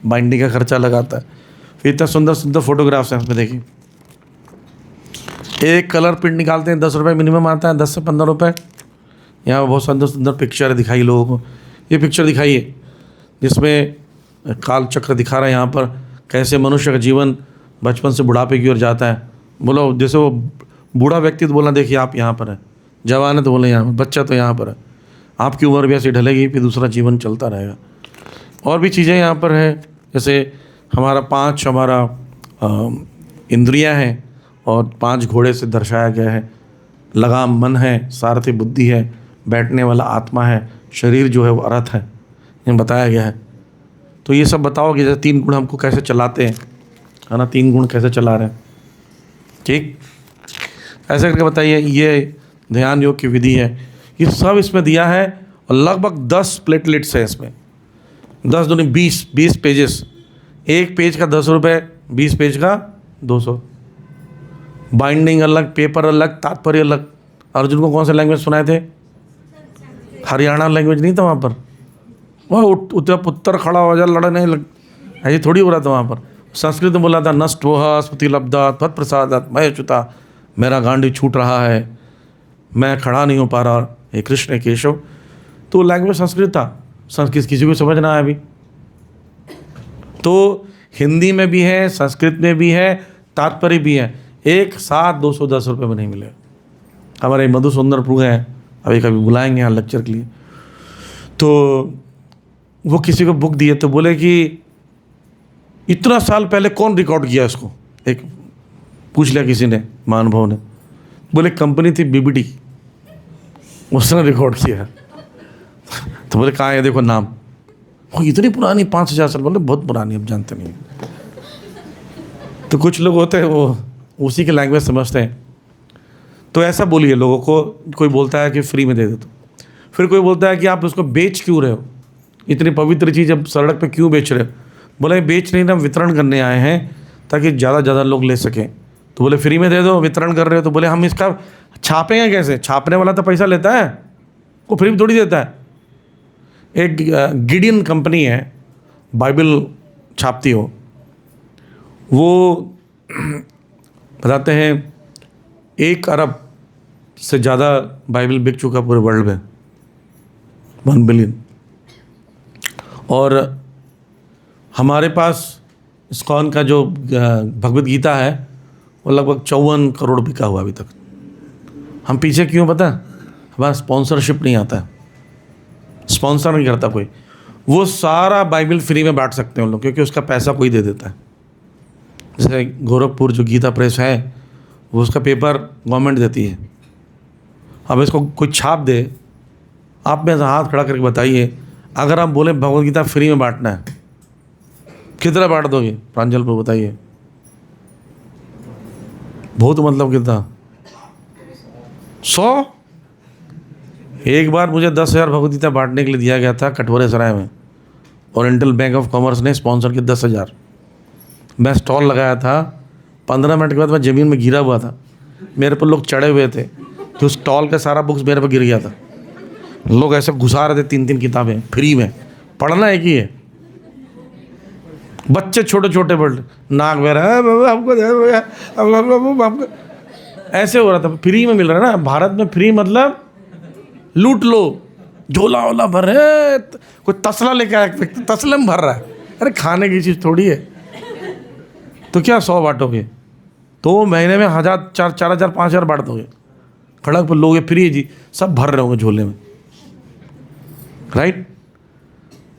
बाइंडिंग का खर्चा लगाता है। फिर इतना सुंदर सुंदर फोटोग्राफ्स हैं उसमें, देखिए एक कलर प्रिंट निकालते हैं 10 रुपये मिनिमम आता है, 10 से 15 रुपये। यहाँ बहुत सुंदर सुंदर पिक्चर दिखाई लोगों को। ये पिक्चर दिखाइए जिसमें काल चक्र दिखा रहा है यहाँ पर, कैसे मनुष्य का जीवन बचपन से बुढ़ापे की ओर जाता है। बोलो जैसे वो बूढ़ा व्यक्ति तो बोलना देखिए आप यहाँ पर है, जवान है तो बोले यहाँ पर, बच्चा तो यहाँ पर है। आपकी उम्र भी ऐसी ढलेगी, फिर दूसरा जीवन चलता रहेगा। और भी चीज़ें यहाँ पर है, जैसे हमारा 5 इंद्रियां हैं और 5 घोड़े से दर्शाया गया है। लगाम मन है, सारथी बुद्धि है, बैठने वाला आत्मा है, शरीर जो है वो रथ है, ये बताया गया है। तो ये सब बताओगे, जैसे 3 गुण हमको कैसे चलाते हैं, है ना, 3 गुण कैसे चला रहे हैं, ठीक, ऐसे करके बताइए। ये ध्यान योग की विधि है, ये सब इसमें दिया है। और लगभग 10 प्लेटलेट्स है इसमें, 10 दूनी 20 पेजेस। एक पेज का 10 रुपये, 20 पेज का 200। बाइंडिंग अलग, पेपर अलग, तात्पर्य अलग। अर्जुन को कौन सा लैंग्वेज सुनाए थे? हरियाणा लैंग्वेज नहीं था वहाँ पर। वह उत्तर पुत्र खड़ा हो जा लड़ने लग, ऐसे थोड़ी हो रहा था वहाँ पर। संस्कृत में बोला था नष्ट वह स्मृति लब्धा तत् प्रसाद मैं च्युता, मेरा गांडी छूट रहा है, मैं खड़ा नहीं हो पा रहा, हे कृष्ण केशव। तो लैंग्वेज संस्कृत था, संस्कृत किसी को समझ ना आया अभी। तो हिंदी में भी है, संस्कृत में भी है, तात्पर्य भी है। एक साथ 210 रुपये में नहीं मिले। हमारे मधुसुंदर प्रभु हैं, अभी कभी बुलाएंगे यहाँ लेक्चर के लिए। तो वो किसी को बुक दिए तो बोले कि इतना साल पहले कौन रिकॉर्ड किया इसको, एक पूछ लिया किसी ने, महानुभाव ने। बोले कंपनी थी बीबीडी, उसने रिकॉर्ड किया। तो बोले कहाँ है, देखो नाम। वो इतनी पुरानी, 5000 साल। बोले बहुत पुरानी, अब जानते नहीं। तो कुछ लोग होते हैं वो उसी के लैंग्वेज समझते हैं। तो ऐसा बोलिए लोगों को। कोई बोलता है कि फ्री में दे दो, तो फिर कोई बोलता है कि आप उसको बेच क्यों रहे हो, इतनी पवित्र चीज़ अब सड़क पे क्यों बेच रहे हो। बोले बेच नहीं, हम वितरण करने आए हैं ताकि ज़्यादा से ज़्यादा लोग ले सकें। तो बोले फ्री में दे दो, वितरण कर रहे हो। तो बोले हम इसका छापेंगे कैसे, छापने वाला तो पैसा लेता है, वो फ्री में थोड़ी देता है। एक गिडियन कंपनी है, बाइबल छापती हो, वो बताते हैं 1 अरब से ज़्यादा बाइबल बिक चुका पूरे वर्ल्ड में, 1 बिलियन। और हमारे पास इस्कॉन का जो भगवद गीता है वो लगभग 54 करोड़ बिका हुआ अभी तक। हम पीछे क्यों पता है? हमारा स्पॉन्सरशिप नहीं आता है, स्पॉन्सर नहीं करता कोई। वो सारा बाइबल फ्री में बांट सकते हैं उन लोग, क्योंकि उसका पैसा कोई दे देता है। जैसे गोरखपुर जो गीता प्रेस है, वो उसका पेपर गवर्नमेंट देती है। अब इसको कोई छाप दे, आप में से हाथ खड़ा करके बताइए, अगर आप बोले भगवद गीता फ्री में बांटना है, कितना बांट दोगे प्रांजल को बताइए? बहुत मतलब कितना? 100। एक बार मुझे 10,000 भगवद गीता बांटने के लिए दिया गया था कटोरे सराय में, ओरिएंटल बैंक ऑफ कॉमर्स ने स्पॉन्सर किया 10,000। मैं स्टॉल लगाया था, 15 मिनट के बाद मैं ज़मीन में गिरा हुआ था। मेरे पर लोग चढ़े हुए थे, तो स्टॉल का सारा बुक्स मेरे पर गिर गया था। लोग ऐसे घुसा रहे थे 3-3 किताबें फ्री में। पढ़ना एक ही है, बच्चे छोटे छोटे पढ़, नाक में हमको ऐसे हो रहा था। फ्री में मिल रहा है ना, भारत में फ्री मतलब लूट लो, झोला वोला भर रहे, कोई तसला लेके आया, तसले में भर रहा है। अरे खाने की चीज़ थोड़ी है। तो क्या 100 बांटोगे? तो महीने में 1,000, 4,000, 5,000 बांट दोगे। खड़क पर लोग फ्री जी, सब भर रहे होंगे झोले में, राइट।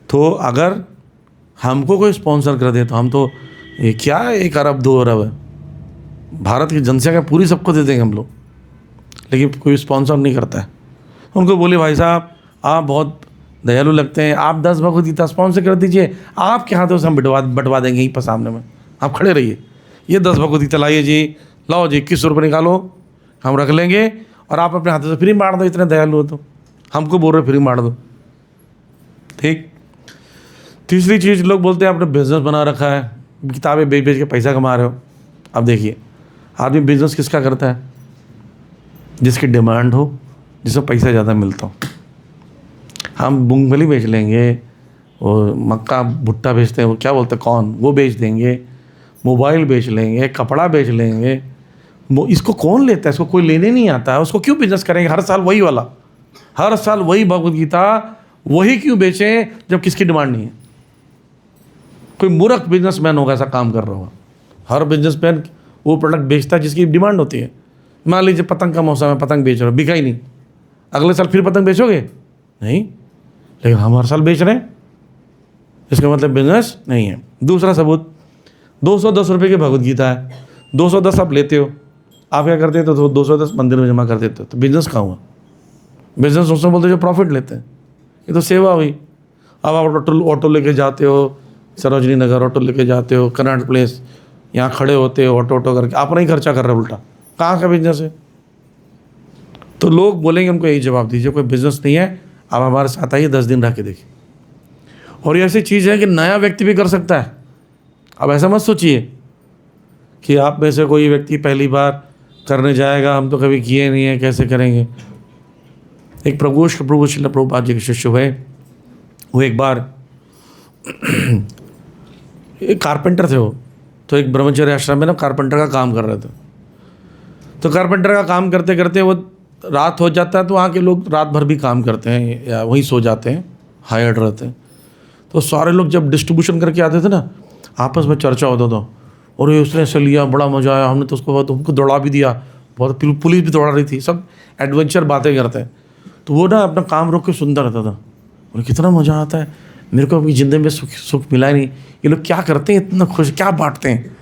तो अगर हमको कोई स्पॉन्सर कर दे तो हम तो ये क्या 1 अरब 2 अरब है, भारत की जनसंख्या पूरी सबको दे देंगे हम लोग, लेकिन कोई स्पॉन्सर नहीं करता है। उनको बोले भाई साहब आप बहुत दयालु लगते हैं, आप 10 भगवद गीता स्पॉन्सर कर दीजिए, आपके हाथों से हम बंटवा देंगे यहीं पर सामने में, आप खड़े रहिए। ये 10 भगवद गीता लाइए जी, लाओ जी 21 रुपये निकालो, हम रख लेंगे और आप अपने हाथों से फ्री बांट दो। इतने दयालु हो तो हमको बोल रहे फ्री बांट दो, ठीक। तीसरी चीज़, लोग बोलते हैं आपने बिजनेस बना रखा है, किताबें बेच बेच के पैसा कमा रहे हो। अब देखिए, आदमी बिजनेस किसका करता है? जिसकी डिमांड हो, जिसमें पैसा ज़्यादा मिलता हो। हम मूंगफली बेच लेंगे, और मक्का भुट्टा बेचते हैं, वो क्या बोलते हैं कौन, वो बेच देंगे, मोबाइल बेच लेंगे, कपड़ा बेच लेंगे। इसको कौन लेता है? इसको कोई लेने नहीं आता है, उसको क्यों बिजनेस करेंगे? हर साल वही वाला, हर साल वही भगवद गीता, वही क्यों बेचें जब किसकी डिमांड नहीं है? कोई मूर्ख बिजनेसमैन होगा ऐसा काम कर रहा होगा। हर बिजनेसमैन वो प्रोडक्ट बेचता है जिसकी डिमांड होती है। मान लीजिए पतंग का मौसम है, पतंग बेच रहा है, बिका ही नहीं, अगले साल फिर पतंग बेचोगे? नहीं। लेकिन हम हर साल बेच रहे हैं, इसका मतलब बिजनेस नहीं है। दूसरा सबूत, 210 रुपये की भगवद गीता है, 210 आप लेते हो, आप क्या करते हो? तो 210 मंदिर में जमा कर देते हो, तो बिजनेस कहाँ हुआ? बिजनेस उसमें बोलते जो प्रॉफिट लेते हैं, ये तो सेवा हुई। अब आप ऑटो लेके जाते हो सरोजनी नगर, ऑटो लेके जाते हो कनॉट प्लेस, यहाँ खड़े होते हो ऑटो करके, अपना ही खर्चा कर रहे हो उल्टा, कहाँ का बिजनेस है? तो लोग बोलेंगे, हमको यही जवाब दीजिए, कोई बिजनेस नहीं है, आप हमारे साथ आइए 10 दिन रह के देखिए। और ये ऐसी चीज़ है कि नया व्यक्ति भी कर सकता है। अब ऐसा मत सोचिए कि आप में से कोई व्यक्ति पहली बार करने जाएगा, हम तो कभी किए नहीं है, कैसे करेंगे। एक प्रभु श्रील प्रभुपाद जी के शिष्य हुए, वो एक बार एक कारपेंटर थे वो, तो एक ब्रह्मचर्य आश्रम में ना कारपेंटर का काम कर रहे थे। तो कारपेंटर का काम करते करते वो रात हो जाता है, तो वहाँ के लोग रात भर भी काम करते हैं या वहीं सो जाते हैं, हायर्ड रहते हैं। तो सारे लोग जब डिस्ट्रीब्यूशन करके आते थे ना, आपस में चर्चा होता था, और ये उसने ऐसे लिया, बड़ा मज़ा आया, हमने तो उसको बहुत हमको दौड़ा भी दिया, बहुत पुलिस भी दौड़ा रही थी, सब एडवेंचर बातें करते हैं। तो वो ना अपना काम रोक के सुनता रहता था, और कितना मज़ा आता है, मेरे को अपनी ज़िंदगी में सुख मिला ही नहीं, ये लोग क्या करते हैं, इतना खुश क्या बांटते हैं।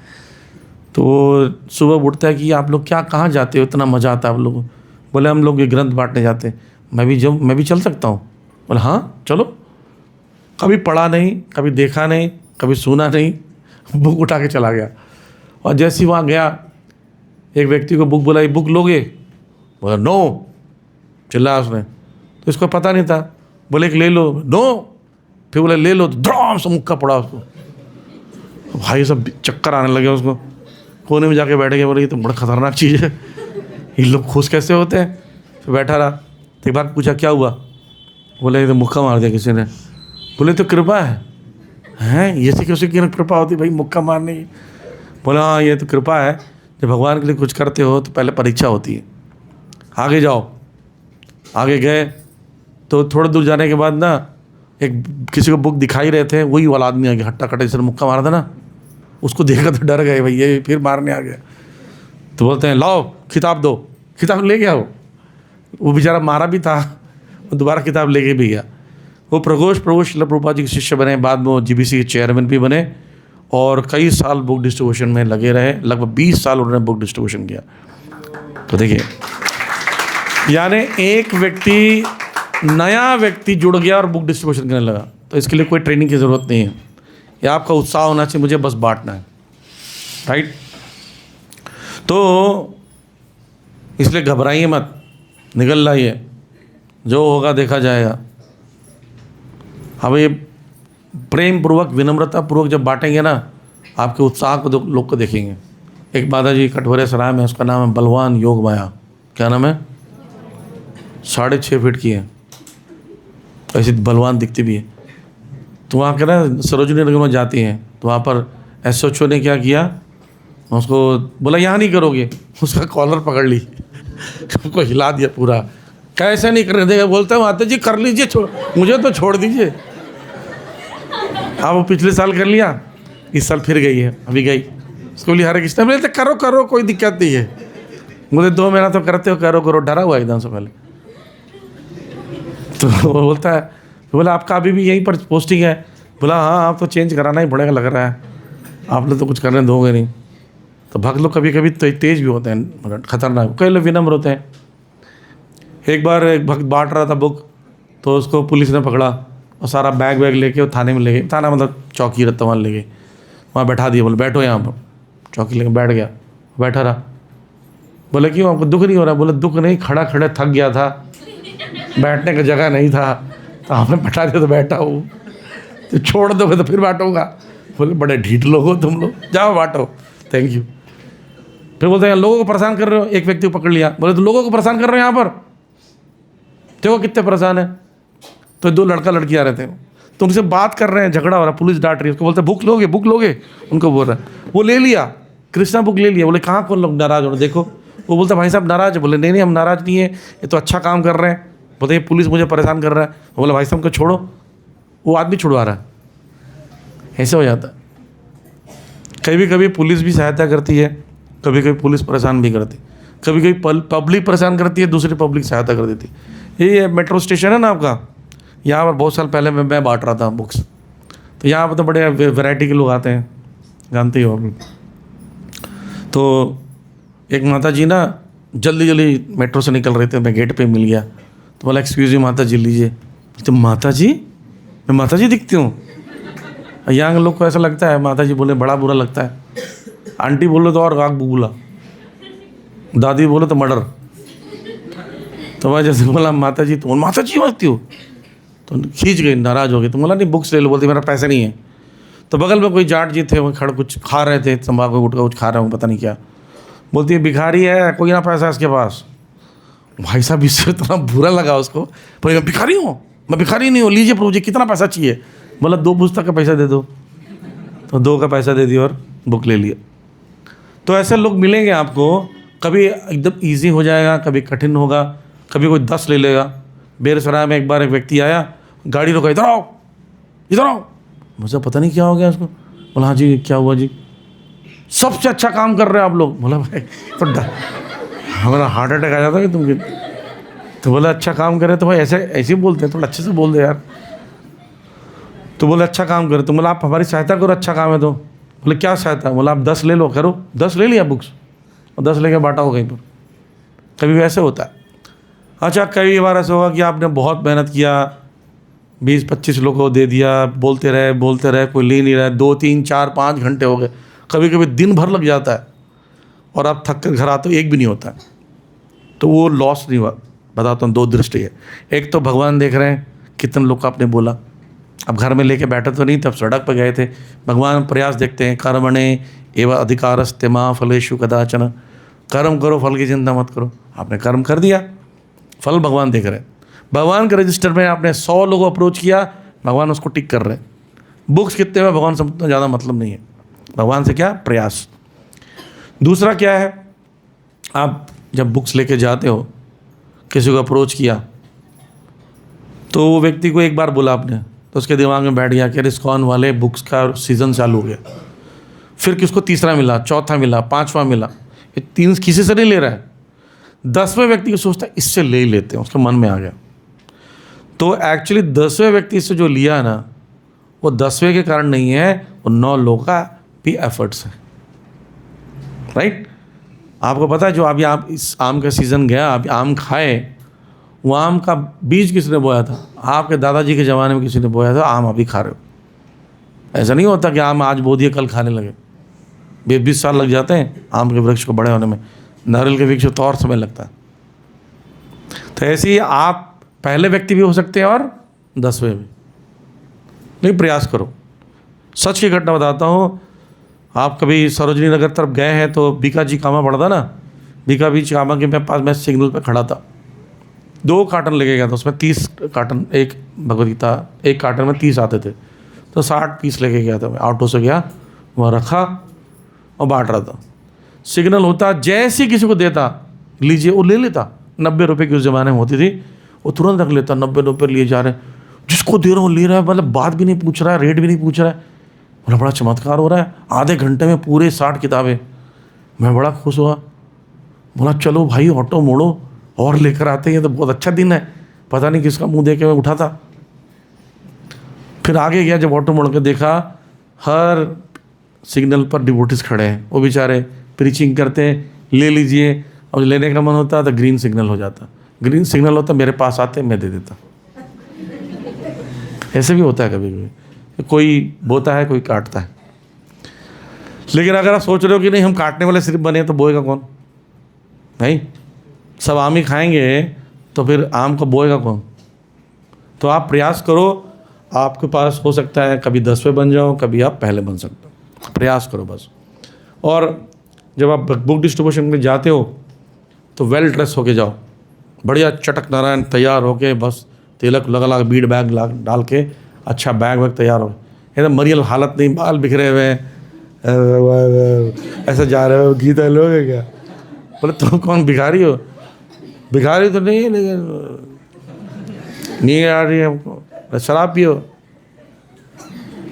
तो वो सुबह उठता है कि आप लोग क्या कहाँ जाते हो, इतना मज़ा आता है आप लोगों? बोले हम लोग ये ग्रंथ बांटने जाते हैं। मैं भी चल सकता हूँ? बोले हाँ चलो। कभी पढ़ा नहीं, कभी देखा नहीं, कभी सुना नहीं, बुक उठा के चला गया। और जैसे ही वहाँ गया, एक व्यक्ति को बुक बोला, ये बुक लोगे? बोला नो, चिल्लाया उसने। तो इसको पता नहीं था, बोले एक ले लो, नो। फिर बोले ले लो, तो ड्राम से मुक्का पड़ा उसको। भाई सब चक्कर आने लगे उसको, कोने में जाके बैठ गए, बोले ये तो बड़ा खतरनाक चीज़ है, ये लोग खुश कैसे होते हैं? फिर बैठा रहा। तो एक बार पूछा क्या हुआ? बोले ये तो मुक्का मार दिया किसी ने। बोले तो कृपा है। हैं ये से कैसे की कृपा होती भाई मुक्का मारने की? बोला हाँ ये तो कृपा है, जब भगवान के लिए कुछ करते हो तो पहले परीक्षा होती है, आगे जाओ। आगे गए तो थोड़ी दूर जाने के बाद ना एक किसी को बुक दिखाई रहे थे, वही वाला आदमी आ गया, हट्टा कट्टा जिसने मुक्का मारा था ना, उसको देखा तो डर गए भाई, ये फिर मारने आ गया। तो बोलते हैं लाओ किताब दो, किताब ले गया वो बेचारा मारा भी था, वो दोबारा किताब लेके भी गया। वो प्रघोष श्रील प्रभुपाद जी के शिष्य बने, बाद में वो जीबीसी के चेयरमैन भी बने, और कई साल बुक डिस्ट्रीब्यूशन में लगे रहे, लगभग 20 साल उन्होंने बुक डिस्ट्रीब्यूशन किया। तो देखिए, यानी एक व्यक्ति, नया व्यक्ति जुड़ गया और बुक डिस्ट्रीब्यूशन करने लगा, तो इसके लिए कोई ट्रेनिंग की ज़रूरत नहीं है, ये आपका उत्साह होना चाहिए, मुझे बस बांटना है, राइट। तो इसलिए घबराइए मत, निकल लाइए, जो होगा देखा जाएगा। अब ये प्रेम पूर्वक, विनम्रता पूर्वक जब बांटेंगे ना, आपके उत्साह को लोग को देखेंगे। एक माता जी कटोरे सराय में, उसका नाम है बलवान योग माया। क्या नाम है? 6.5 फीट की है, ऐसी बलवान दिखती भी है। तो वहाँ के ना सरोजनी नगर में जाती हैं, तो वहाँ पर SHO ने क्या किया, उसको बोला यहाँ नहीं करोगे, उसका कॉलर पकड़ ली, उसको हिला दिया पूरा, कैसे नहीं करने देगा? बोलते हैं माता जी कर लीजिए, मुझे तो छोड़ दीजिए। हाँ वो पिछले साल कर लिया, इस साल फिर गई है, अभी गई उसको बोली हरे कृष्ण, बोले करो करो कोई दिक्कत नहीं है, मुझे 2 महीना तो करते हो, करो करो, डरा हुआ एकदम से पहले। तो वो बोलता है, बोला आपका अभी भी यहीं पर पोस्टिंग है? बोला हाँ आप तो चेंज कराना ही पड़ेगा लग रहा है, आप लोग तो कुछ करने दोगे नहीं। तो भक्त लोग कभी कभी तेज भी होते हैं, खतरनाक, कई लोग विनम्र होते हैं। एक बार एक भक्त बांट रहा था बुक, तो उसको पुलिस ने पकड़ा और सारा बैग वैग लेके वो थाने में ले गए, थाना मतलब चौकी रहता वहाँ ले गए, वहाँ बैठा दिया, बोले बैठो यहाँ पर, चौकी लेके बैठ गया, बैठा रहा। बोले क्यों आपको दुख नहीं हो रहा? बोले दुख नहीं, खड़ा खड़े थक गया था, बैठने का जगह नहीं था, तो आपने बैठा दिया तो बैठा हूँ, तो छोड़ दोगे तो फिर बांटूंगा। बोले बड़े ढीठ लोग हो तुम लोग, जाओ बांटो, थैंक यू। फिर बोलते हैं लोगों को परेशान कर रहे हो, एक व्यक्ति को पकड़ लिया, बोले तो लोगों को परेशान कर रहे हो यहाँ पर, देखो कितने परेशान है। तो 2 लड़का लड़की आ रहे थे, तो उनसे बात कर रहे हैं, झगड़ा हो रहा, पुलिस डांट रही है उसको, बोलते बुक लोगे बुक लोगे, उनको बोल रहा है, वो ले लिया, कृष्णा बुक ले लिया। बोले कहाँ कौन लोग नाराज़ हो रहे, देखो। वो बोलता भाई साहब नाराज़ है? बोले नहीं नहीं हम नाराज़ नहीं है, ये तो अच्छा काम कर रहे हैं। बोलते ये पुलिस मुझे परेशान कर रहा है। बोले भाई साहब को छोड़ो, वो आदमी छुड़वा रहा है। ऐसे हो जाता है। कभी कभी पुलिस भी सहायता करती है, कभी कभी पुलिस परेशान भी करती है, कभी कभी पब्लिक परेशान करती है, दूसरी पब्लिक सहायता कर देती है। ये मेट्रो स्टेशन है ना आपका, यहाँ पर बहुत साल पहले मैं बांट रहा था बुक्स। तो यहाँ पर तो बड़े वैरायटी के लोग आते हैं, जानते ही हो अभी। तो एक माता जी ना जल्दी जल्दी मेट्रो से निकल रहे थे, मैं गेट पे मिल गया। तो बोला एक्सक्यूज़ मी माता जी लीजिए। तो माता जी, मैं माता जी दिखती हूँ? यहाँ के लोग को ऐसा लगता है माता जी बोले बड़ा बुरा लगता है। आंटी बोलो तो और आग बुगुला, दादी बोलो तो मर्डर। तो मैं जैसे बोला माता जी, तुम माता जी लगती हो, तो खींच गई, नाराज़ हो गई। तो बोला नहीं बुक्स ले लो, बोलती मेरा पैसे नहीं है। तो बगल में कोई जाट जी थे, वो खड़े कुछ खा रहे थे, तंबाकू गुटखा कुछ खा रहे हो पता नहीं क्या। बोलती है भिखारी है, कोई ना पैसा है इसके पास। भाई साहब इससे इतना बुरा लगा उसको, बोले मैं भिखारी हूँ? मैं भिखारी नहीं हूँ, लीजिए प्रभु जी कितना पैसा चाहिए? बोला 2 पुस्तक का पैसा दे दो। तो 2 का पैसा दे दिया और बुक ले लिया। तो ऐसे लोग मिलेंगे आपको, कभी एकदम ईजी हो जाएगा, कभी कठिन होगा, कभी कोई 10 ले लेगा। बेरसराय में एक बार एक व्यक्ति आया, गाड़ी रोका, इधर आओ इधर आओ। मुझे पता नहीं क्या हो गया उसको। बोला हाँ जी क्या हुआ जी? सबसे अच्छा काम कर रहे हैं आप लोग। बोला भाई तो हमारा हार्ट अटैक आ जाता है कि तुम। तो बोला अच्छा काम कर रहे तो भाई ऐसे ही बोलते हैं, थोड़ा अच्छे से बोल दे यार। तो बोले अच्छा काम करे। तो बोला आप हमारी सहायता करो, अच्छा काम है तो। बोले क्या सहायता? बोला आप 10 ले लो। करो 10 ले लिया बुक्स और 10 लेके बांटा हो कहीं पर। कभी भी ऐसे होता है। अच्छा कई बार ऐसा होगा कि आपने बहुत मेहनत किया, 20-25 लोगों को दे दिया, बोलते रहे, कोई ले नहीं रहा है, 2, 3, 4, 5 घंटे हो गए, कभी कभी दिन भर लग जाता है और आप थक कर घर आते हो, एक भी नहीं होता है। तो वो लॉस नहीं हुआ। बताता हूँ 2 दृष्टि है। एक तो भगवान देख रहे हैं कितने लोग को आपने बोला। अब घर में लेके बैठे तो नहीं, तब सड़क पर गए थे। भगवान प्रयास देखते हैं, कर्मणे एवं अधिकारस्ते मां फलेषु कदाचन। कर्म करो, फल की चिंता मत करो। आपने कर्म कर दिया, फल भगवान देख रहे हैं। भगवान के रजिस्टर में आपने 100 लोगों अप्रोच किया, भगवान उसको टिक कर रहे हैं। बुक्स कितने में भगवान से उतना ज़्यादा मतलब नहीं है। भगवान से क्या प्रयास। दूसरा क्या है, आप जब बुक्स लेके जाते हो, किसी को अप्रोच किया, तो वो व्यक्ति को एक बार बोला आपने, तो उसके दिमाग में बैठ गया कि इस्कॉन वाले बुक्स का सीज़न चालू हो गया। फिर किसको तीसरा मिला, चौथा मिला, 5वां मिला, ये 3 किसी से नहीं ले रहा है। 10वें व्यक्ति को सोचता है इससे ले ही लेते हैं, उसके मन में आ गया। तो एक्चुअली 10वें व्यक्ति से जो लिया ना, वो 10वें के कारण नहीं है, वो 9 लोगों का भी एफर्ट्स है। राइट? आपको पता है जो अभी आप इस आम का सीज़न गया, अभी आम खाए, वो आम का बीज किसने बोया था? आपके दादाजी के ज़माने में किसी ने बोया था, आम अभी खा रहे हो। ऐसा नहीं होता कि आम आज बो दिए कल खाने लगे। 20 साल लग जाते हैं आम के वृक्ष को बड़े होने में, नारियल के वृक्ष तो और समय लगता है। तो ऐसे ही आप पहले व्यक्ति भी हो सकते हैं और 10वें भी। नहीं, प्रयास करो। सच की घटना बताता हूँ, आप कभी सरोजनी नगर तरफ गए हैं तो बीका जी कामा पड़ता ना, बीका बीच कामा के पास मैं सिग्नल पे खड़ा था, 2 कार्टन लेके गया था, उसमें 30 कार्टन, एक भगवदगीता, एक कार्टन में 30 आते थे, तो 60 पीस लेके गया था। मैं ऑटो से गया, वहाँ रखा और बांट रहा था। सिग्नल होता, जैसे किसी को देता लीजिए, वो ले लेता। 90 रुपये की उस ज़माने में होती थी, वो तुरंत रख लेता। 90 रुपये लिए जा रहे हैं, जिसको दे रहा हूँ ले रहा है, मतलब बात भी नहीं पूछ रहा है, रेट भी नहीं पूछ रहा है। बोला बड़ा चमत्कार हो रहा है, आधे घंटे में पूरे 60 किताबें। मैं बड़ा खुश हुआ। बोला चलो भाई ऑटो मोड़ो और लेकर आते हैं, तो बहुत अच्छा दिन है। पता नहीं किसका मुंह देख के मैं उठा था। फिर आगे गया, जब ऑटो मोड़ के देखा, हर सिग्नल पर डिवोटिस खड़े हैं, वो बेचारे प्रीचिंग करते हैं, ले लीजिए। और लेने का मन होता तो ग्रीन सिग्नल हो जाता, ग्रीन सिग्नल होता, मेरे पास आते, मैं दे देता। ऐसे भी होता है कभी कभी, कोई बोता है कोई काटता है। लेकिन अगर आप सोच रहे हो कि नहीं हम काटने वाले सिर्फ बने, तो बोएगा कौन? नहीं, सब आम ही खाएंगे तो फिर आम को बोएगा कौन? तो आप प्रयास करो, आपके पास हो सकता है कभी 10वें बन जाओ, कभी आप पहले बन सकते हो। प्रयास करो बस। और जब आप बुक डिस्ट्रीब्यूशन में जाते हो तो वेल ड्रेस होके जाओ, बढ़िया चटक नारायण तैयार होके, बस तिलक लगा बीड बैग डाल के, अच्छा बैग वैग तैयार हो, एकदम मरियल हालत नहीं, बाल बिखरे हुए ऐसा जा रहे हो, गीता लोगे क्या? बोले तुम कौन भिखारी हो? भिखारी तो नहीं है, लेकिन नींद आ रही है हमको, शराब पियो।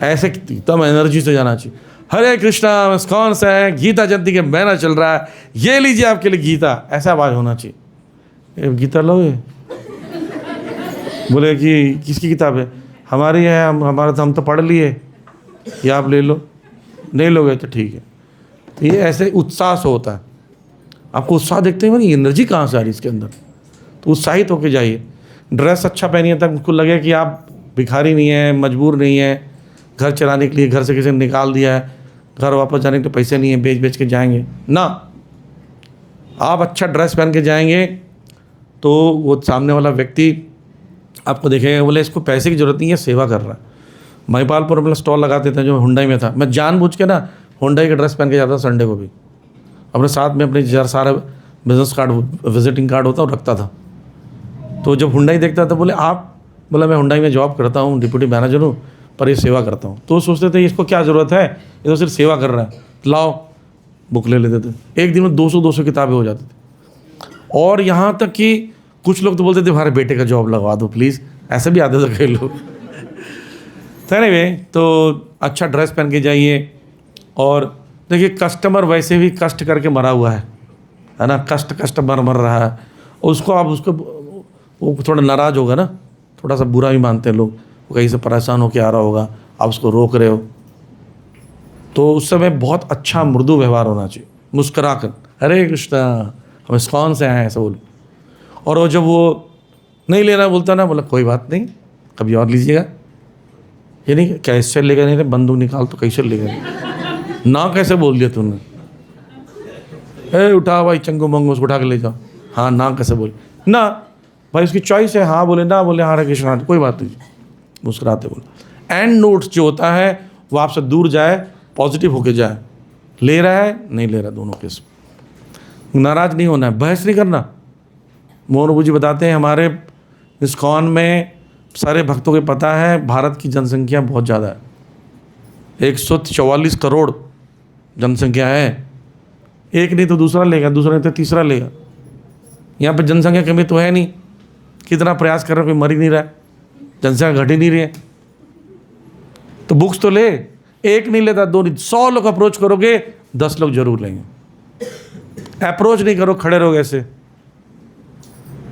ऐसे एकदम एनर्जी से जाना चाहिए। हरे कृष्णा कौन सा है, गीता जयंती के महीना चल रहा है, ये लीजिए आपके लिए गीता, ऐसा आवाज़ होना चाहिए। गीता लोगे? बोले कि किसकी किताब है? हमारी है, हम तो पढ़ लिए, ये आप ले लो, नहीं लोगे तो ठीक है। तो ये ऐसे उत्साह से होता है। आपको उत्साह देखते हैं मेरी एनर्जी कहाँ से आ रही इसके अंदर, तो उत्साहित होके जाइए। ड्रेस अच्छा पहनिए तक उसको लगे कि आप भिखारी नहीं है, मजबूर नहीं है, घर चलाने के लिए घर से किसी ने निकाल दिया है, घर वापस जाने के लिए पैसे नहीं है, बेच बेच के जाएंगे ना। आप अच्छा ड्रेस पहन के जाएंगे तो वो सामने वाला व्यक्ति आपको देखेगा, बोले इसको पैसे की ज़रूरत नहीं है, सेवा कर रहा है। महिपालपुर अपना स्टॉल लगाते थे जो हुंडई में था, मैं जानबूझ के ना हुंडई का ड्रेस पहन के जाता था संडे को भी, अपने साथ में अपने सारा बिजनेस कार्ड, विजिटिंग कार्ड होता और रखता था। तो जब हुंडई देखता था, बोले आप, बोला मैं हुंडई में जॉब करता हूँ, डिप्टी मैनेजर हूँ, पर ये सेवा करता हूँ। तो सोचते थे इसको क्या ज़रूरत है, ये तो सिर्फ सेवा कर रहा है, लाओ बुक ले लेते थे। एक दिन में 200 किताबें हो जाती थी। और यहाँ तक कि कुछ लोग तो बोलते थे हमारे बेटे का जॉब लगवा दो प्लीज़, ऐसे भी आते थे कई लोग। तो एनीवे, तो अच्छा ड्रेस पहन के जाइए। और देखिए कस्टमर वैसे भी कष्ट करके मरा हुआ है ना, कष्ट मर रहा है, उसको आप उसको वो थोड़ा नाराज़ होगा ना, थोड़ा सा बुरा भी मानते हैं लोग, वो कहीं से परेशान होकर आ रहा होगा, आप उसको रोक रहे हो, तो उस समय बहुत अच्छा मृदु व्यवहार होना चाहिए, मुस्करा कर हरे कृष्णा हम इस्कॉन से आए हैं ऐसा बोलो। और वो जब वो नहीं लेना बोलता ना, बोला कोई बात नहीं कभी और लीजिएगा। ये नहीं कैसे लेगा, नहीं बंदूक निकाल तो कैसे लेगा ना, कैसे बोल दिया तूने, ए उठा भाई चंगू मंगू उसको उठा के ले जाओ, हाँ ना कैसे बोल ना भाई, उसकी चॉइस है, हाँ बोले ना बोले, हाँ हरे कृष्णा कोई बात नहीं, मुस्कुराते बोले। एंड नोट्स जो होता है वो आपसे दूर जाए, पॉजिटिव होके जाए, ले रहा है नहीं ले रहा, दोनों केस नाराज़ नहीं होना है, बहस नहीं करना। मोहन बाबू जी बताते हैं हमारे इस्कॉन में सारे भक्तों को पता है भारत की जनसंख्या बहुत ज़्यादा है, 144 करोड़ जनसंख्या है, एक नहीं तो दूसरा लेगा, दूसरा नहीं तो तीसरा लेगा। यहाँ पे जनसंख्या कमी तो है नहीं, कितना प्रयास कर रहे कोई मर ही नहीं रहा है, जनसंख्या घट ही नहीं रही है। तो बुक्स तो ले, एक नहीं लेता, दो नहीं, 100 लोग अप्रोच करोगे 10 लोग जरूर लेंगे। अप्रोच नहीं करो, खड़े रहोगे ऐसे।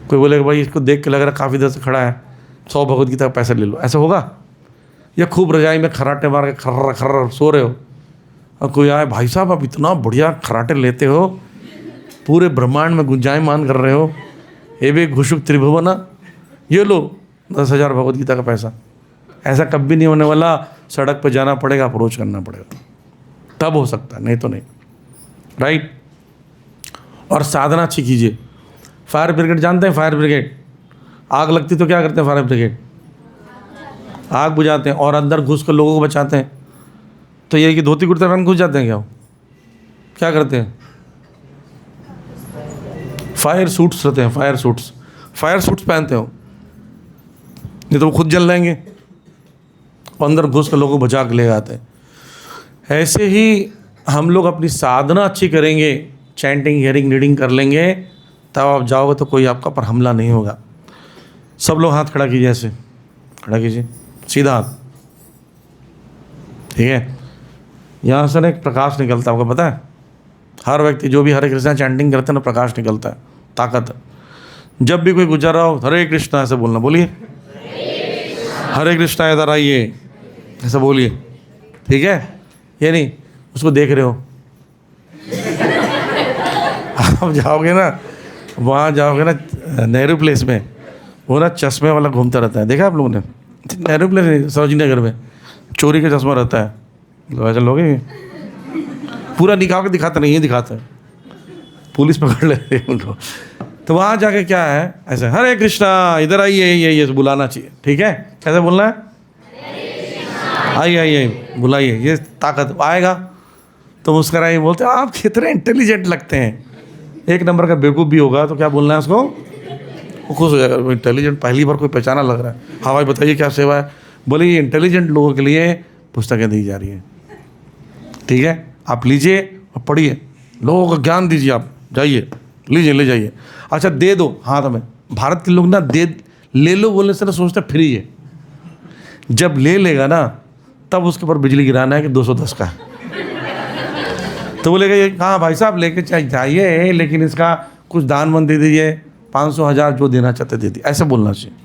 कोई बोलेगा भाई इसको देख के लग रहा है काफ़ी देर से खड़ा है, 100 भगवत गीता का पैसा ले लो, ऐसा होगा? या खूब रजाई में खर्राटे मार के खर्रा खर्रा सो रहे हो, और कोई आए भाई साहब आप इतना बढ़िया खर्राटे लेते हो, पूरे ब्रह्मांड में गुंजायमान कर रहे हो, ये भी घुषुक त्रिभुवना, ये लो 10,000 भगवत गीता का पैसा। ऐसा कभी नहीं होने वाला, सड़क पर जाना पड़ेगा, अप्रोच करना पड़ेगा, तब हो सकता है, नहीं तो नहीं, राइट। और साधना अच्छी कीजिए। फायर ब्रिगेड जानते हैं? फायर ब्रिगेड, आग लगती तो क्या करते हैं फायर ब्रिगेड? आग बुझाते हैं और अंदर घुस कर लोगों को बचाते हैं। तो ये कि धोती कुर्ता पहन घुस जाते हैं क्या? क्या करते हैं? फायर सूट्स रहते हैं, फायर सूट्स पहनते हो, नहीं तो वो खुद जल जाएंगे, अंदर घुस कर लोगों को बचा के ले आते हैं। ऐसे ही हम लोग अपनी साधना अच्छी करेंगे, चैंटिंग हियरिंग रीडिंग कर लेंगे, तब आप जाओगे तो कोई आपका पर हमला नहीं होगा। सब लोग हाथ खड़ा कीजिए, ऐसे खड़ा कीजिए, सीधा हाथ, ठीक है। यहाँ से ना एक प्रकाश निकलता है, आपको पता है? हर व्यक्ति जो भी हरे कृष्णा चैंटिंग करते हैं ना, प्रकाश निकलता है, ताकत है। जब भी कोई गुजर रहा हो हरे कृष्णा ऐसे बोलना, बोलिए हरे कृष्णा इधर आइए ऐसा बोलिए, ठीक है। ये नहीं उसको देख रहे हो आप जाओगे ना, वहाँ जाओगे ना नेहरू प्लेस में, वो ना चश्मे वाला घूमता रहता है, देखा आप लोगों ने? नेहरू प्लेस सरोजनी नगर में चोरी का चश्मा रहता है, तो ऐसे लोग पूरा निकाल के दिखाता नहीं, ये दिखाता है, पुलिस पकड़ लेते हैं उनको। तो वहाँ जाके क्या है, ऐसे हरे कृष्णा इधर आइए, ये बुलाना चाहिए, ठीक है। कैसे बोलना है? आइए बुलाइए, ये ताकत आएगा तो मुस्कराइए, बोलते आप कितने इंटेलिजेंट लगते हैं। एक नंबर का बेवकूफ़ भी होगा तो क्या बोलना है उसको, वो खुश हो जाएगा, इंटेलिजेंट पहली बार कोई पहचाना लग रहा है। हाँ भाई बताइए क्या सेवा है? बोले ये इंटेलिजेंट लोगों के लिए पुस्तकें दी जा रही हैं, ठीक है, आप लीजिए और पढ़िए, लोगों को ज्ञान दीजिए, आप जाइए लीजिए, ले जाइए। अच्छा दे दो हाथ में। भारत के लोग ना ले लो बोलने से ना सोचते फ्री है, जब ले लेगा ना तब उसके ऊपर बिजली गिराना है कि 210 का है। तो बोलेगा ये हाँ भाई साहब लेके जाइए, लेकिन इसका कुछ दान मन दे दीजिए, 500 1000 जो देना चाहते दे दिए, ऐसे बोलना चाहिए।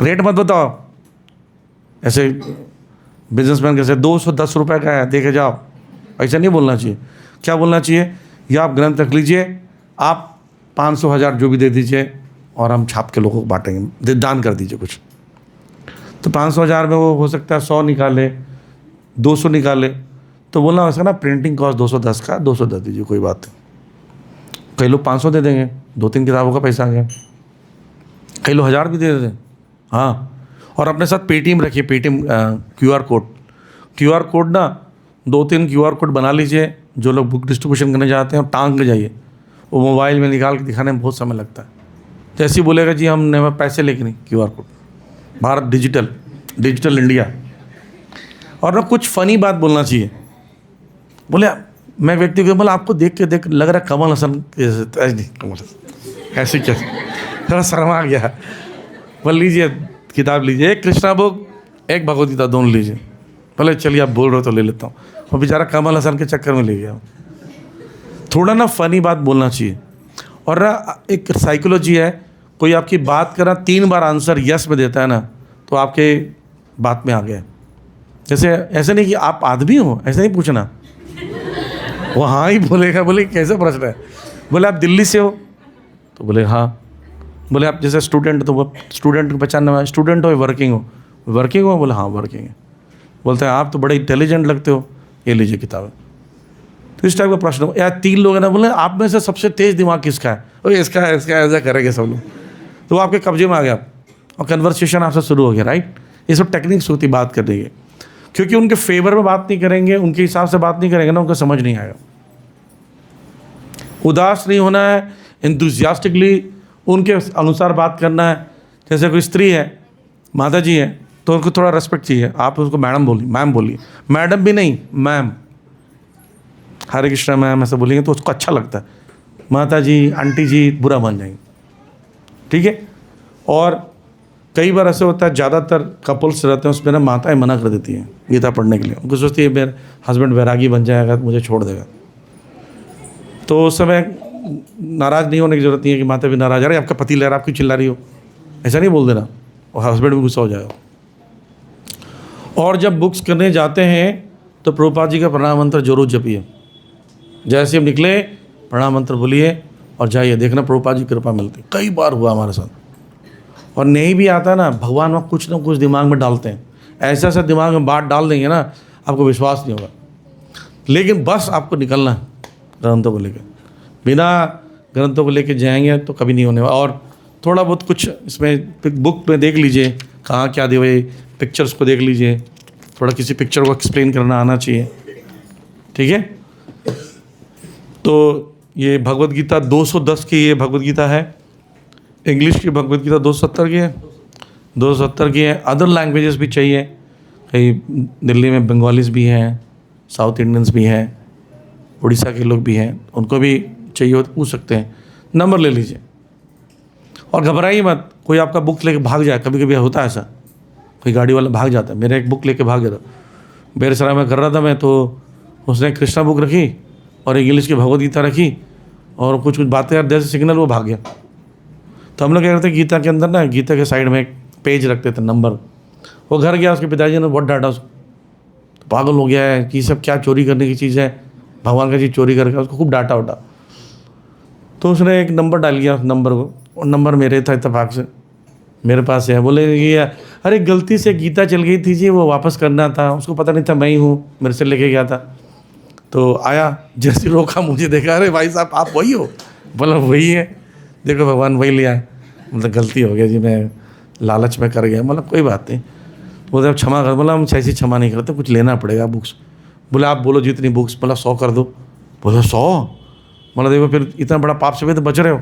रेट मत बताओ, ऐसे बिजनेसमैन कैसे 210 रुपये का है देखे जाओ, ऐसा नहीं बोलना चाहिए। क्या बोलना चाहिए, या आप ग्रंथ रख लीजिए, आप 500 1000 जो भी दे दीजिए और हम छाप के लोगों को बांटेंगे, दान कर दीजिए कुछ। तो 500 1000 में वो हो सकता है 100 निकाले, 200 निकाले, तो बोलना वैसा ना प्रिंटिंग कॉस्ट 210 का 200 दे दीजिए, कोई बात नहीं। कई लोग 500 दे देंगे, 2-3 किताबों का पैसा आ गया। कई लोग 1000 भी दे देते हैं। हाँ, और अपने साथ पेटीएम रखिए, पेटीएम QR कोड ना 2-3 QR कोड बना लीजिए। जो लोग बुक डिस्ट्रीब्यूशन करने जाते हैं टांग के जाइए, वो मोबाइल में निकाल के दिखाने में बहुत समय लगता है। जैसे ही बोलेगा जी हमने पैसे लेके नहीं, QR code, Bharat digital India. और ना कुछ फ़नी बात बोलना चाहिए। बोले मैं व्यक्ति को बोला आपको देख लग रहा है कमल हसन नहीं, कमल हसन ऐसे कैसे, थोड़ा शर्मा गया। बोल लीजिए किताब लीजिए, एक कृष्णा बुक, एक भगवद गीता, दोनों लीजिए। बोले चलिए आप बोल रहे हो तो ले लेता हूँ। वो बेचारा कमल हसन के चक्कर में ले गया। थोड़ा ना फ़नी बात बोलना चाहिए। और ना एक साइकोलॉजी है, कोई आपकी बात करा 3 बार आंसर यस में देता है ना, तो आपके बात में आ गया। जैसे ऐसे नहीं कि आप आदमी हो, ऐसा नहीं पूछना, वो हाँ ही बोलेगा। बोले कैसे प्रश्न है? बोले आप दिल्ली से हो, तो बोले हाँ। बोले आप जैसे स्टूडेंट, तो वो स्टूडेंट को पहचानना है, स्टूडेंट हो वर्किंग हो? बोले हाँ वर्किंग है। बोलते हैं आप तो बड़े इंटेलिजेंट लगते हो, ये लीजिए किताब। तो इस टाइप का प्रश्न हो। या 3 लोग है ना, बोले आप में से सबसे तेज़ दिमाग किसका है? और इसका है, ऐसा करेंगे सब लोग, तो वो आपके कब्जे में आ गया और कन्वर्सेशन आपसे शुरू हो गया, राइट। ये सब टेक्निक्स होती बात करने की, क्योंकि उनके फेवर में बात नहीं करेंगे, उनके हिसाब से बात नहीं करेंगे ना, उनको समझ नहीं आएगा। उदास नहीं होना है, एंथुसियास्टिकली उनके अनुसार बात करना है। जैसे कोई स्त्री है, माता जी है, तो उनको थोड़ा रेस्पेक्ट चाहिए, आप उसको मैम बोलिए, मैडम भी नहीं, मैम, हरे कृष्णा मैम ऐसा बोलेंगे तो उसको अच्छा लगता है। माता जी, आंटी जी बुरा मान जाएंगे, ठीक है। और कई बार ऐसे होता है, ज़्यादातर कपल्स रहते हैं उसमें ना माताएं मना कर देती हैं गीता पढ़ने के लिए। उनको सोचती है मेरा हस्बैंड वैरागी बन जाएगा तो मुझे छोड़ देगा। तो उस समय नाराज़ नहीं होने की ज़रूरत नहीं है कि माता भी नाराज़, अरे आपका पति ले रहा, आप क्यों चिल्ला रही हो, ऐसा नहीं बोल देना, और हस्बैंड भी गुस्सा हो जाएगा। और जब बुक्स करने जाते हैं तो प्रभुपाद जी का प्रणाम मंत्र जरूर जपिए। जैसे हम निकले प्रणाम मंत्र बोलिए और जाइए, देखना प्रभुपाद जी कृपा मिलती। कई बार हुआ हमारे साथ। और नहीं भी आता ना, भगवान वहाँ कुछ ना कुछ दिमाग में डालते हैं, ऐसा ऐसा दिमाग में बात डाल देंगे ना, आपको विश्वास नहीं होगा। लेकिन बस आपको निकलना है ग्रंथों को लेकर, बिना ग्रंथों को लेकर जाएंगे तो कभी नहीं होने वाला। और थोड़ा बहुत कुछ इसमें बुक में देख लीजिए कहाँ क्या दे हुए, पिक्चर्स को देख लीजिए, थोड़ा किसी पिक्चर को एक्सप्लेन करना आना चाहिए, ठीक है। तो ये भगवद गीता 210 की ये भगवद गीता है। इंग्लिश की भगवद गीता 270 की है, 270 की है। अदर लैंग्वेजेस भी चाहिए, कई दिल्ली में बंगालीज भी हैं, साउथ इंडियंस भी हैं, उड़ीसा के लोग भी हैं, उनको भी चाहिए हो तो पूछ सकते हैं, नंबर ले लीजिए। और घबराइए मत, कोई आपका बुक लेके भाग जाए, कभी कभी होता है ऐसा, कोई गाड़ी वाला भाग जाता है। मेरा एक बुक लेके भाग गया था, बेरसरा में कर रहा था मैं, तो उसने कृष्णा बुक रखी और इंग्लिश की भगवद गीता रखी और कुछ बातें यार जैसे सिग्नल, वो भाग गया। तो हम लोग क्या करते हैं, गीता के अंदर ना, गीता के साइड में एक पेज रखते थे नंबर। वो घर गया, उसके पिताजी ने बहुत डांटा उसको, तो पागल हो गया है कि सब क्या चोरी करने की चीज़ है, भगवान का चीज़ चोरी करके, उसको खूब डांटा उठा। तो उसने एक नंबर डाल दिया उस नंबर को, और नंबर मेरे था, इत्तेफाक से मेरे पास है। बोले ये अरे गलती से गीता चल गई थी जी, वो वापस करना था, उसको पता नहीं था मैं ही हूँ, मेरे से लेके गया था। तो आया, जैसे रोका मुझे देखा, अरे भाई साहब आप वही हो? बोला वही है, देखो भगवान वही ले आए। मतलब गलती हो गया जी, मैं लालच में कर गया। मतलब कोई बात नहीं, बोले अब क्षमा कर। बोला हम ऐसी क्षमा नहीं करते, कुछ लेना पड़ेगा बुक्स। बोले आप बोलो जितनी बुक्स, बोला 100 कर दो। बोला 100? बोला देखो फिर इतना बड़ा पाप से भी तो बच रहे हो,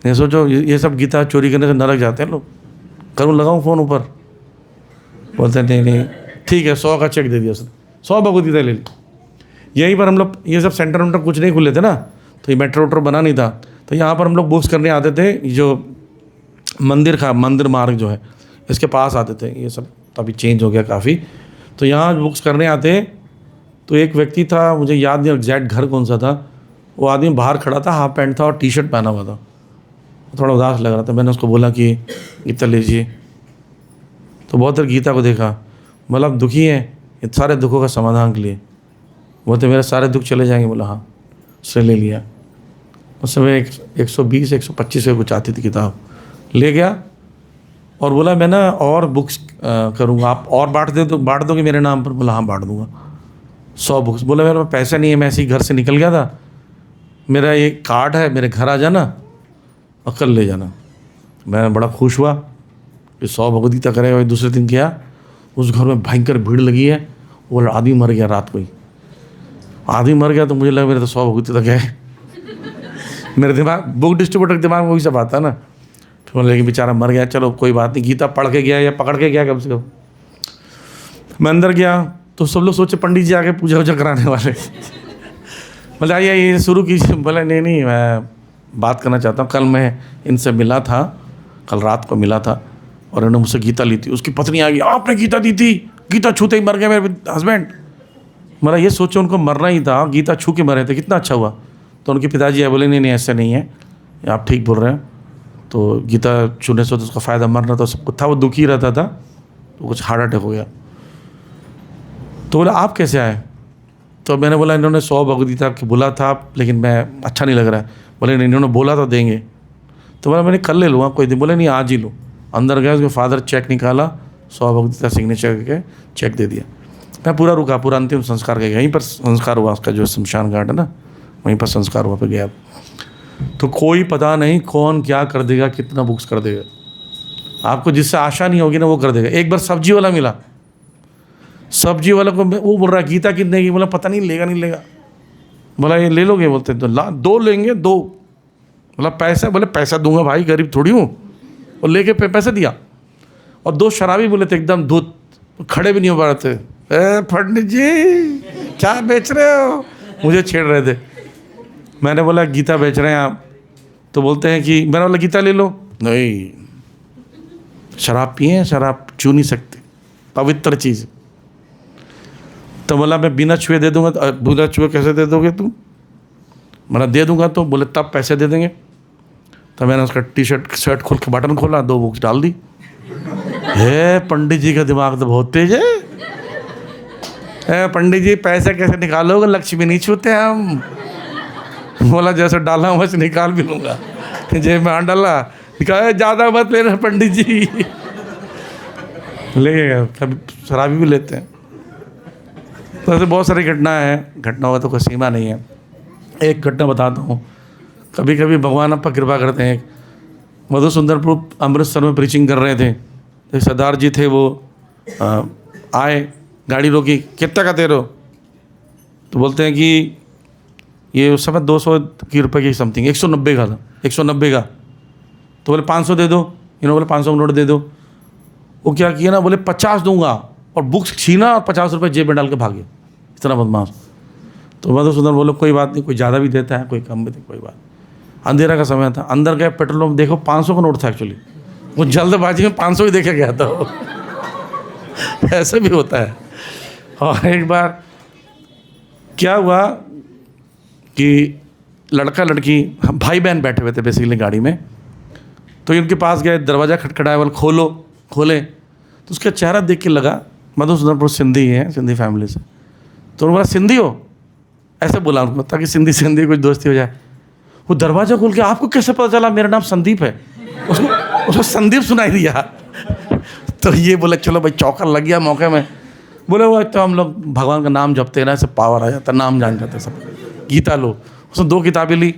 नहीं सोचो ये सब गीता चोरी करने से नरक जाते हैं लोग। करूँ लगाऊँ फ़ोन ऊपर? बोलते नहीं ठीक है, 100 का चेक दे दिया उसने, 100 भगवद गीता ले ली। यहीं पर हम लोग ये सब सेंटर वेंटर कुछ नहीं खुले थे ना, तो ये मेट्रो वेट्रो बना नहीं था, तो यहाँ पर हम लोग बुक्स करने आते थे। जो मंदिर मार्ग जो है इसके पास आते थे, ये सब तो अभी चेंज हो गया काफ़ी। तो यहाँ बुक्स करने आते, तो एक व्यक्ति था, मुझे याद नहीं एग्जैक्ट घर कौन सा था, वो आदमी बाहर खड़ा था, हाफ पैंट था और टी शर्ट पहना हुआ था, थोड़ा उदास लग रहा था। मैंने उसको बोला कि गीता लीजिए, तो बहुत देर गीता को देखा, बोला आप दुखी हैं, ये सारे दुखों का समाधान के लिए। बोलते मेरे सारे दुख चले जाएंगे। बोला हाँ। उसने ले लिया। उस समय 120-125 कुछ आती थी किताब, ले गया और बोला मैं ना और बुक्स करूँगा, आप और बांट दोगे मेरे नाम पर? बोला हाँ बांट दूंगा 100 बुक्स। बोला मेरे पास पैसा नहीं है, मैं ऐसे ही घर से निकल गया था, मेरा ये कार्ड है, मेरे घर आ जाना और कल ले जाना। मैं बड़ा खुश हुआ कि 100 भगवदगीता करेगा। दूसरे दिन गया, उस घर में भयंकर भीड़ लगी है, वो आदमी मर गया रात को ही। आदमी मर गया तो मुझे लगा मेरे तो 100 भगवदगीता गए। मेरे दिमाग, बुक डिस्ट्रीब्यूटर के दिमाग में वही सब आता ना। फिर लेकिन बेचारा मर गया, चलो कोई बात नहीं, गीता पढ़ के गया या पकड़ के गया कम से कम। मैं अंदर गया तो सब लोग सोचे पंडित जी आके पूजा वूजा कराने वाले। मतलब आइए ये शुरू कीजिए। बोला नहीं मैं बात करना चाहता हूँ। कल मैं इनसे मिला था, कल रात को मिला था और इन्होंने मुझसे गीता ली थी। उसकी पत्नी आ गई, आपने गीता दी थी, गीता छूते ही मर गए मेरे हस्बैंड। मतलब ये सोचो उनको मरना ही था, गीता छू के मरे थे, कितना अच्छा हुआ। तो उनके पिताजी आए, बोले नहीं ऐसा नहीं है, आप ठीक बोल रहे हैं। तो गीता छूने से तो उसका फ़ायदा मरना तो सबको था, वो दुखी रहता था, तो कुछ हार्ट अटैक हो गया। तो बोला आप कैसे आए? तो मैंने बोला इन्होंने 100 भगवदगीता के बोला था, लेकिन मैं अच्छा नहीं लग रहा है। बोले नहीं इन्होंने बोला तो देंगे। तो बोला मैंने कल ले लूँगा कोई दिन। बोले नहीं आज ही लो। अंदर गया, उसके फादर चेक निकाला, 100 भगवदगीता सिग्नेचर करके चेक दे दिया। मैं पूरा रुका, पूरा अंतिम संस्कार के गया, यहीं पर संस्कार हुआ उसका, जो शमशान घाट है ना, वहीं पर संस्कार हुआ पे गया। तो कोई पता नहीं कौन क्या कर देगा, कितना बुक्स कर देगा। आपको जिससे आशा नहीं होगी ना वो कर देगा। एक बार सब्जी वाला मिला, सब्जी वाला को वो बोल रहा है गीता कितने की? बोला पता नहीं, लेगा नहीं लेगा। बोला ये ले लोगे? बोलते तो 2 लेंगे 2। बोला पैसा? बोले पैसा दूंगा भाई, गरीब थोड़ी हूँ। और लेके पैसा दिया। और 2 शराबी बोले थे एकदम धूत, खड़े भी नहीं हो पा रहे थे। पंडित जी क्या बेच रहे हो? मुझे छेड़ रहे थे। मैंने बोला गीता बेच रहे हैं आप? तो बोलते हैं कि मैंने बोला गीता ले लो। नहीं, शराब पिए, शराब छू नहीं सकते, पवित्र चीज़। तो बोला मैं बिना छुए दे दूंगा। तो बिना छुए कैसे दे दोगे तुम? मतलब दे दूंगा तो बोले तब पैसे दे देंगे। तो मैंने उसका शर्ट खोल के बटन खोला, 2 बुक्स डाल दी। हे पंडित जी का दिमाग तो बहुत तेज है। पंडित जी पैसे कैसे निकालोगे? लक्ष्मी नहीं छूते हम। बोला जैसे डाला वैसे निकाल भी लूँगा। जेब में हाथ डाला, निकाला, ज़्यादा मत लेना पंडित जी। ले गए। कभी शराबी भी लेते हैं। तो ऐसे बहुत सारी घटनाओं का तो कोई सीमा नहीं है। एक घटना बताता हूँ। कभी कभी भगवान आप पर कृपा करते हैं। मधुसुंदरपुर अमृतसर में प्रीचिंग कर रहे थे, एक सरदार जी थे, वो आए, गाड़ी रोकी, कितना का दे रहे हो? तो बोलते हैं कि ये उस समय 200 की रुपये की समथिंग, 190 का था, 190 का। तो बोले 500 दे दो। इन्होंने बोले 500 का नोट दे दो। वो क्या किया ना, बोले 50 दूंगा, और बुक्स छीना और 50 रुपये जेब में डाल के भागे। इतना बदमाश। तो मधुसूदन बोलो कोई बात नहीं, कोई ज़्यादा भी देता है, कोई कम भी देता, कोई बात। अंधेरा का समय था, अंदर गए, पेट्रोल पंप देखो 500 का नोट था एक्चुअली। वो जल्दबाजी में 500 ही देखे गया था। ऐसा भी होता है। और एक बार क्या हुआ कि लड़का लड़की, हम भाई बहन बैठे हुए थे बेसिकली गाड़ी में। तो इनके पास गए, दरवाज़ा खटखटाया, बोले खोले। तो उसका चेहरा देख के लगा मधुसूदनपुर सिंधी है, सिंधी फैमिली से। तो उन्होंने बोला सिंधी हो? ऐसे बोला उनको, ताकि सिंधी कुछ दोस्ती हो जाए। वो दरवाज़ा खोल के, आपको कैसे पता चला मेरा नाम संदीप है? उसको संदीप सुनाई दिया। तो ये बोले चलो भाई, चौका लग गया मौके में। बोले वो तो हम लोग भगवान का नाम जपते हैं ना, ऐसे पावर आ जाता, नाम जान जाते सब। गीता लो। उसने 2 किताबें ली।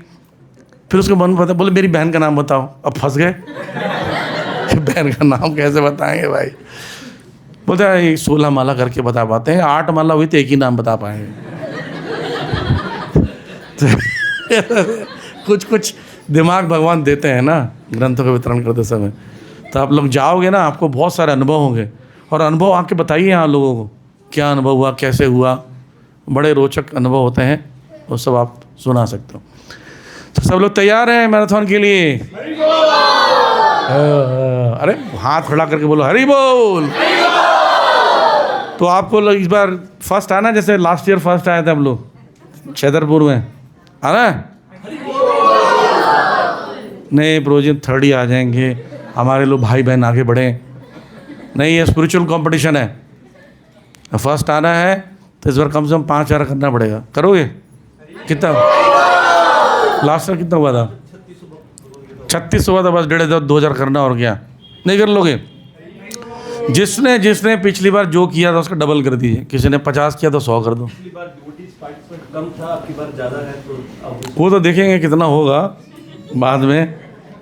फिर उसके मन में पता, बोले मेरी बहन का नाम बताओ। अब फंस गए। बहन का नाम कैसे बताएंगे भाई? बोलते हैं 16 माला करके बता पाते हैं, 8 माला हुई तो एक ही नाम बता पाएंगे। कुछ दिमाग भगवान देते हैं ना ग्रंथों का वितरण करते समय। तो आप लोग जाओगे ना, आपको बहुत सारे अनुभव होंगे। और अनुभव आके बताइए यहाँ लोगों को क्या अनुभव हुआ, कैसे हुआ। बड़े रोचक अनुभव होते हैं, वो सब आप सुना सकते हो। तो सब लोग तैयार हैं मैराथन के लिए? अरे हाथ खड़ा करके बोलो हरि बोल। तो आपको लोग इस बार फर्स्ट आना, जैसे लास्ट ईयर फर्स्ट आए थे हम लोग छतरपुर में, आना? नहीं प्रोजिन 3rd ही आ जाएंगे, हमारे लोग भाई बहन आगे बढ़े। नहीं, ये स्पिरिचुअल कंपटीशन है। फर्स्ट आना है तो इस बार कम से कम 5,000 करना पड़ेगा। करोगे? कितना लास्ट ईयर कितना हुआ था? 36 हुआ था। बस 1,500-2,000 करना और क्या, नहीं कर लोगे? जिसने जिसने पिछली बार जो किया था उसका डबल कर दीजिए। किसी ने 50 किया तो 100 कर दो। पिछली बार डिवोटीज पार्टिसिपेंट कम था, आपकी बार ज़्यादा है, तो अब वो तो देखेंगे कितना होगा बाद में,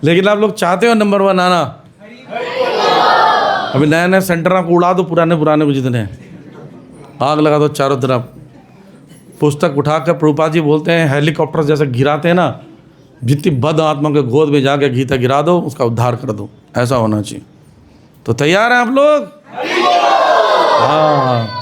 लेकिन आप लोग चाहते हो नंबर 1 आना। अभी नया नया सेंटर आपको उड़ा दो, पुराने को जितने आग लगा दो चारों तरफ। पुस्तक उठाकर प्रभुपाद जी बोलते हैं हेलीकॉप्टर जैसे गिराते हैं ना, जितनी बद आत्मा के गोद में जाके गीता गिरा दो, उसका उद्धार कर दो। ऐसा होना चाहिए। तो तैयार हैं आप लोग? हाँ।